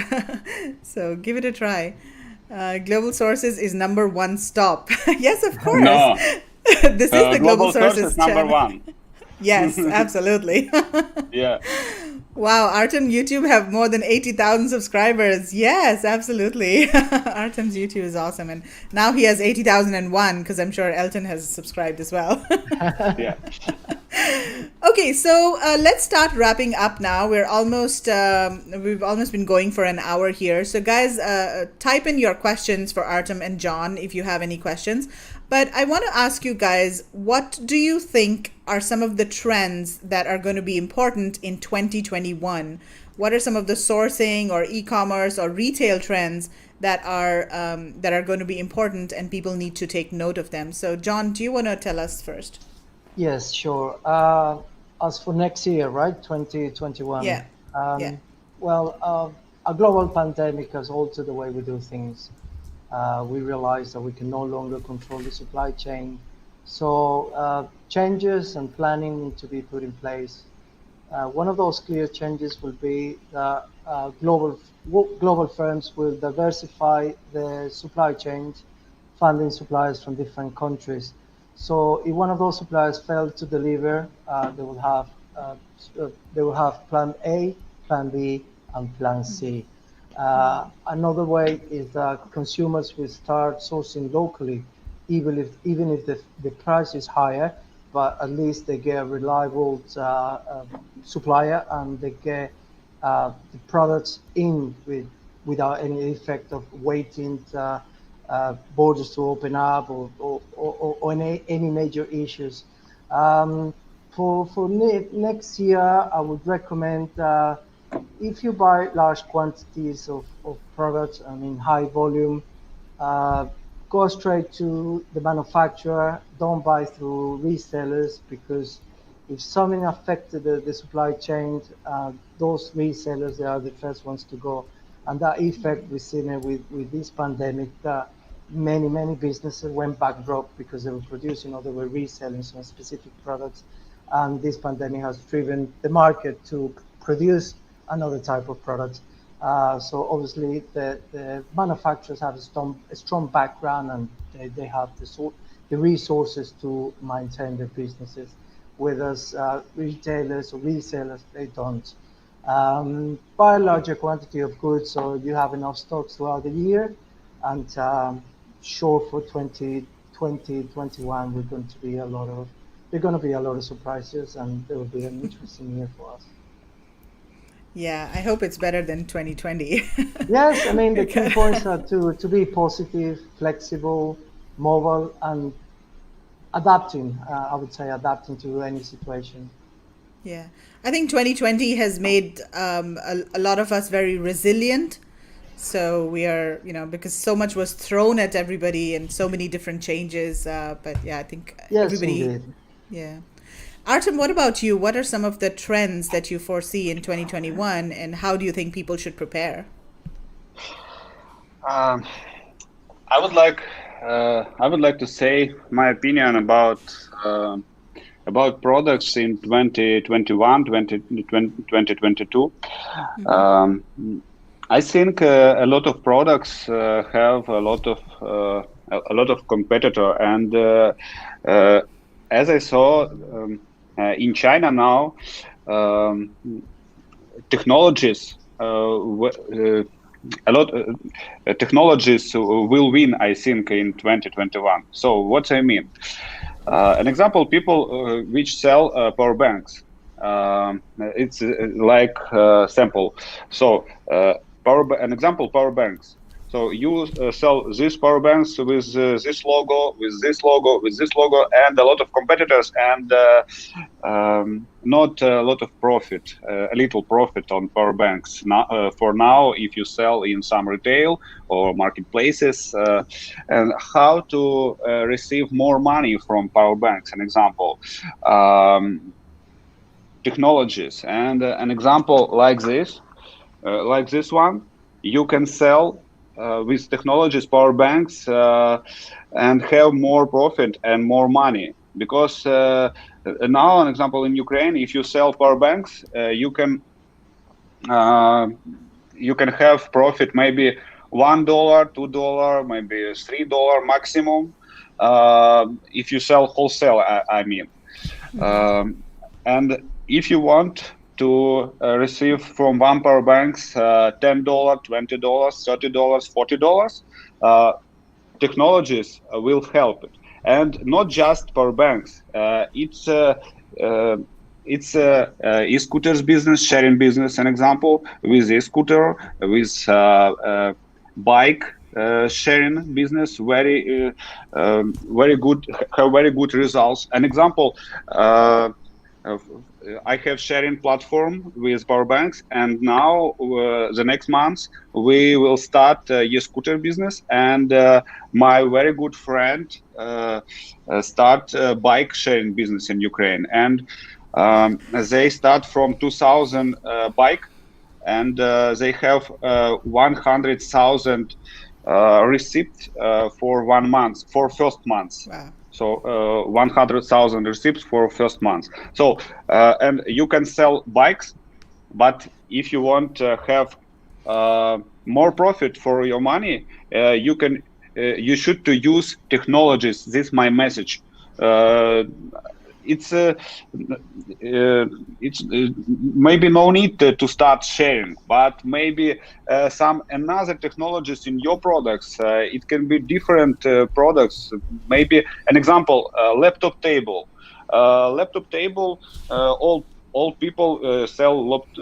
A: so give it a try. Global Sources is number one stop. Yes, of course.
B: no,
A: This is the Global
B: global
A: Sources
B: sources number
A: channel.
B: one.
A: Yes, absolutely.
B: Yeah.
A: Wow, Artem YouTube have more than 80,000 subscribers. Yes, absolutely. Artem's YouTube is awesome. And now he has 80,001 because I'm sure Elton has subscribed as well.
B: Yeah.
A: Okay, so let's start wrapping up now. We've almost been going for an hour here. So guys, type in your questions for Artem and John if you have any questions. But I want to ask you guys, what do you think are some of the trends that are going to be important in 2021? What are some of the sourcing or e-commerce or retail trends that are going to be important and people need to take note of them? So John, do you want to tell us first?
C: Yes, sure. As for next year, right, 2021,
A: Yeah. Yeah.
C: um, a global pandemic has altered the way we do things. We realize that we can no longer control the supply chain. So changes and planning need to be put in place. One of those clear changes will be that global firms will diversify their supply chains, funding suppliers from different countries. So if one of those suppliers failed to deliver, they will have Plan A, Plan B, and Plan C. Another way is that consumers will start sourcing locally, even if the price is higher, but at least they get a reliable supplier, and they get the products in without any effect of waiting borders to open up, or any major issues. Um, for next year, I would recommend, if you buy large quantities of products, I mean high volume, uh, go straight to the manufacturer. Don't buy through resellers, because if something affected the supply chain, those resellers, they are the first ones to go. And that effect we've seen it with this pandemic, that many businesses went bankrupt because they were producing or they were reselling some specific products. And this pandemic has driven the market to produce another type of product. So obviously the manufacturers have a strong background, and they have the resources to maintain their businesses. Whereas retailers or resellers, they don't. Buy a larger quantity of goods so you have enough stocks throughout the year. And sure, for 2021, we're going to be a lot of surprises, and it will be an interesting year for us.
A: Yeah, I hope it's better than 2020.
C: Yes, I mean, the key
A: Because-
C: points are to be positive, flexible, mobile, and adapting. I would say adapting to any situation.
A: Yeah, I think 2020 has made a lot of us very resilient. So we are, because so much was thrown at everybody and so many different changes. But yeah, I think
C: Yes,
A: everybody,
C: indeed.
A: yeah. Artem, what about you? What are some of the trends that you foresee in 2021, and how do you think people should prepare?
B: Um, I would like to say my opinion about products in 2021, 2022. Um, I think a lot of products have a lot of competitor, and as I saw in China now, um, technologies a lot technologies will win, I think, in 2021. So what I mean, an example, people which sell power banks, it's like sample. So an example, power banks. So you sell these power banks with this logo, with this logo, with this logo, and a lot of competitors, and not a lot of profit, a little profit on power banks. Now, for now, if you sell in some retail or marketplaces, and how to receive more money from power banks, an example. Technologies, and an example like this one, you can sell with technologies power banks and have more profit and more money, because now, an example, in Ukraine, if you sell power banks, uh, you can have profit maybe $1, $2, maybe $3 maximum, if you sell wholesale, I mean. And if you want to receive from one power banks $10, $20, $30, $40, technologies will help it. And not just power banks. It's e-scooters business, sharing business. An example, with e-scooter, with bike sharing business, very good, have very good results. An example. I have sharing platform with power banks, and now the next month we will start e-scooter business, and my very good friend start bike sharing business in Ukraine, and they start from 2,000 bike, and they have 100,000 receipts for 1 month, for first month.
A: Wow.
B: So 100,000 receipts for first month. So and you can sell bikes, but if you want to have more profit for your money, you should to use technologies. This is my message. It's maybe no need to start sharing, but maybe some another technologies in your products. It can be different products. Maybe an example, laptop table. Laptop table. All people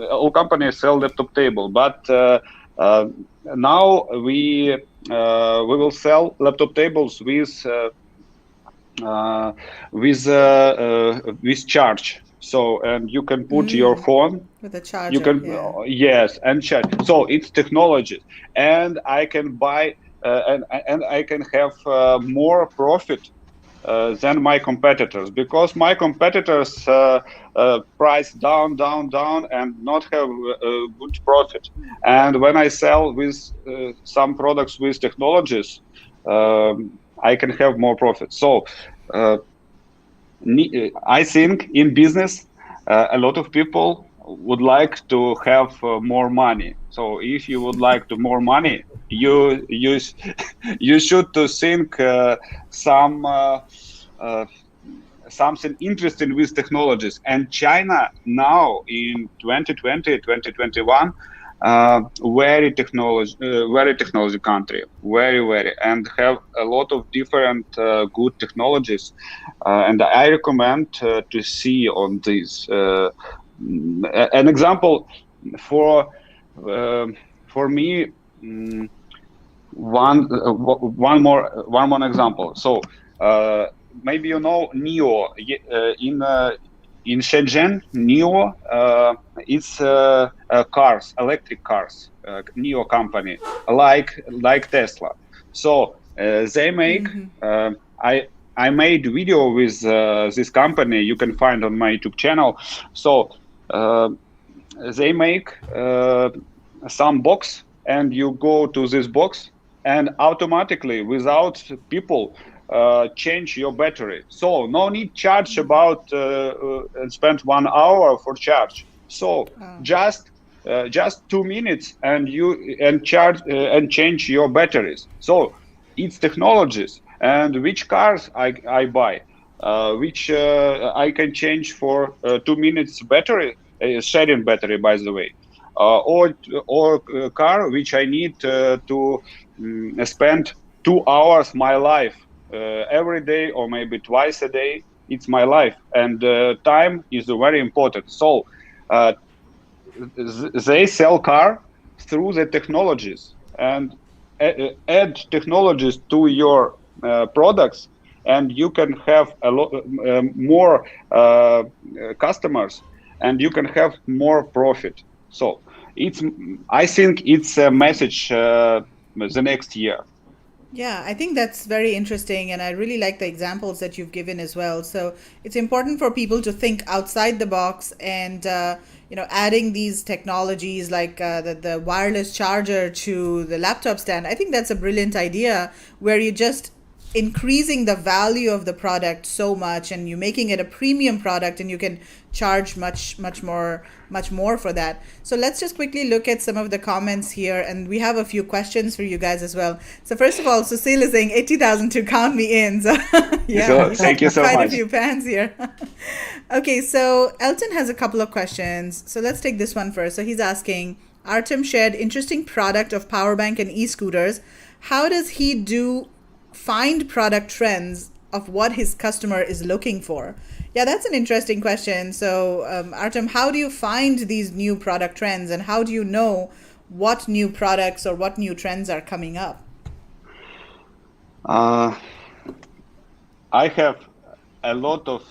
B: all companies sell laptop table, but now we will sell laptop tables with charge. So, and you can put your phone.
A: With a
B: You
A: charger,
B: can
A: yeah.
B: yes, and charge. So it's technology, and I can buy and I can have more profit than my competitors, because my competitors price down, down, down, and not have good profit. And when I sell with some products with technologies, I can have more profit. So I think in business, a lot of people would like to have more money. So if you would like to more money, you you should to think some something interesting with technologies. And China now in 2020, 2021, very technology country, very, and have a lot of different good technologies. And I recommend to see on this. An example for me. One more example. So maybe you know NIO in Shenzhen. NIO it's cars, electric cars. NIO company like Tesla. So they make. I made video with this company. You can find on my YouTube channel. So they make some box, and you go to this box, and automatically, without people, change your battery. So no need charge about and spend 1 hour for charge. So just 2 minutes, and charge and change your batteries. So it's technologies. And which cars I buy, which I can change for 2 minutes battery, sharing battery, by the way, or car which I need to spend 2 hours my life every day, or maybe twice a day. It's my life, and time is very important. So they sell car through the technologies, and add technologies to your products, and you can have a lot more customers, and you can have more profit. So I think it's a message the next year.
A: Yeah, I think that's very interesting, and I really like the examples that you've given as well. So it's important for people to think outside the box, and adding these technologies like the wireless charger to the laptop stand. I think that's a brilliant idea, where you just increasing the value of the product so much, and you're making it a premium product, and you can charge much more for that. So let's just quickly look at some of the comments here, and we have a few questions for you guys as well. So first of all, Cecile is saying 80,000 to count me in. So yeah,
B: so, thank you so
A: quite
B: much.
A: a few fans here. Okay, so Elton has a couple of questions. So let's take this one first. So he's asking, Artem shared interesting product of power bank and e-scooters. How does he find product trends of what his customer is looking for? Yeah, that's an interesting question. So Artem, how do you find these new product trends, and how do you know what new products or what new trends are coming up?
B: I have a lot of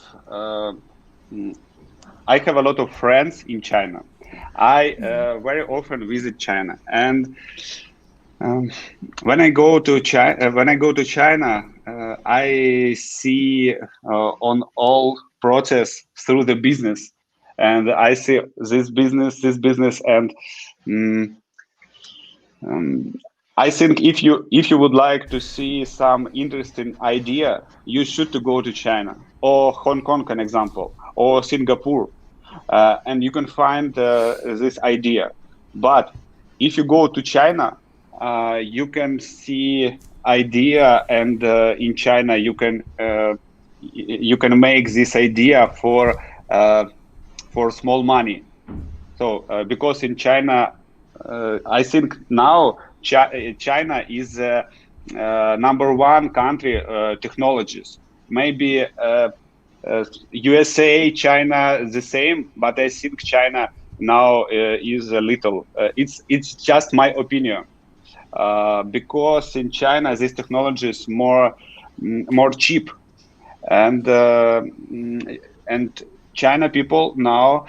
B: friends in China. I very often visit China, and when I go to China, I see on all process through the business, and I see this business, and I think if you would like to see some interesting idea, you should to go to China or Hong Kong, an example, or Singapore, and you can find this idea. But if you go to China, you can see idea, and in China you can make this idea for small money. So because in China, I think now China is #1 country technologies. Maybe USA, China the same, but I think China now is a little. It's just my opinion. Because in China this technology is more cheap, and China people now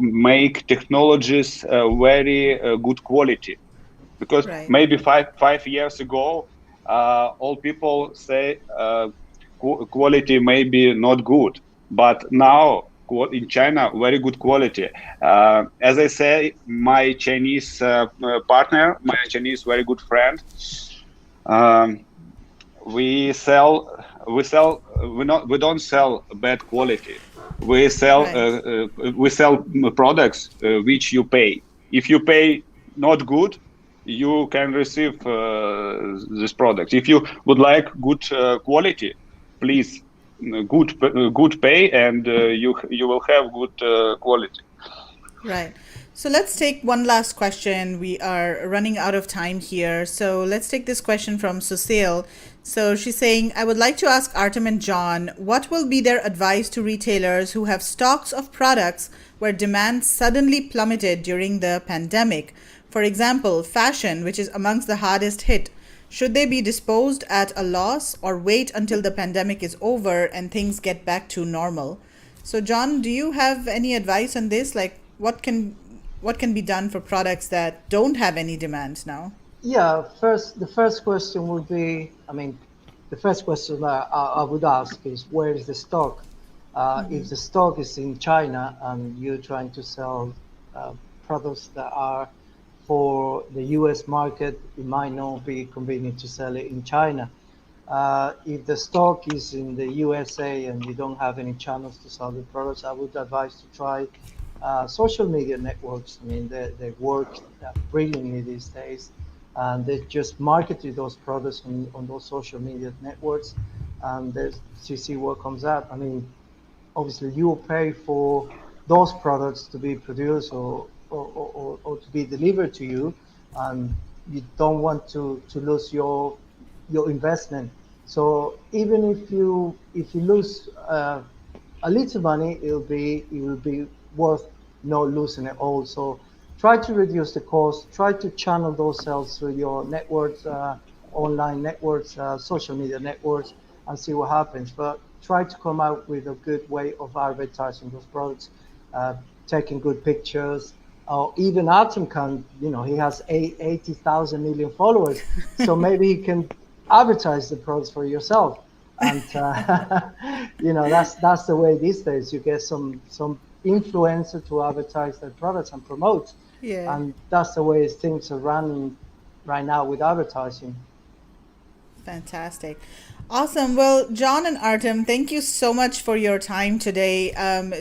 B: make technologies very good quality, because maybe five years ago all people say quality may be not good, but now in China, very good quality. As I say, my Chinese partner, my Chinese very good friend, we sell we don't sell bad quality. We sell products which you pay. If you pay not good, you can receive this product. If you would like good quality, please good pay, and you will have good quality.
A: Right. So let's take one last question. We are running out of time here. So let's take this question from Susil. So she's saying, I would like to ask Artem and John, what will be their advice to retailers who have stocks of products where demand suddenly plummeted during the pandemic? For example, fashion, which is amongst the hardest hit. Should they be disposed at a loss or wait until the pandemic is over and things get back to normal? So John, do you have any advice on this? Like what can be done for products that don't have any demand now?
C: Yeah, the first question would be, the first question I would ask is, where is the stock? If the stock is in China and you're trying to sell products that are for the US market, it might not be convenient to sell it in China. If the stock is in the USA and you don't have any channels to sell the products, I would advise to try social media networks. They work brilliantly these days, and they just marketed those products on those social media networks, and you see what comes out. Obviously, you will pay for those products to be produced or to be delivered to you, and you don't want to lose your investment. So even if you lose a little money, it will be worth not losing it all. So try to reduce the cost. Try to channel those sales through your networks, online networks, social media networks, and see what happens. But try to come out with a good way of advertising those products, taking good pictures. Or even Artem can, he has 80,000 million followers, so maybe he can advertise the products for yourself. And that's the way these days. You get some influencer to advertise their products and promote.
A: Yeah.
C: And that's the way things are running right now with advertising.
A: Fantastic. Awesome. Well, John and Artem, thank you so much for your time today.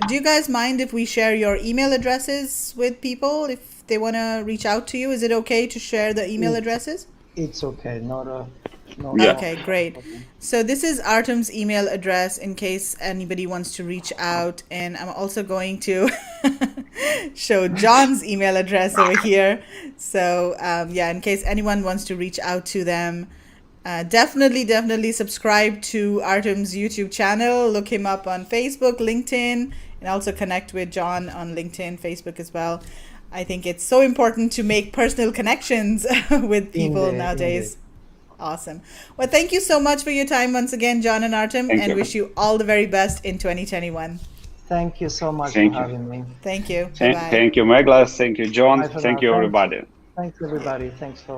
A: Do you guys mind if we share your email addresses with people if they want to reach out to you? Is it okay to share the email addresses?
C: It's okay.
B: Yeah.
A: Okay, great. So this is Artem's email address in case anybody wants to reach out. And I'm also going to show John's email address over here. So in case anyone wants to reach out to them, definitely subscribe to Artem's YouTube channel. Look him up on Facebook, LinkedIn, and also connect with John on LinkedIn, Facebook as well. I think it's so important to make personal connections with people nowadays. Indeed. Awesome. Well, thank you so much for your time once again, John and Artem, and wish you all the very best in 2021.
C: Thank you so much for having me.
A: Thank you.
B: Thank you, Meghla. Thank you, John. Thank you, everybody.
C: Thanks, everybody. Thanks for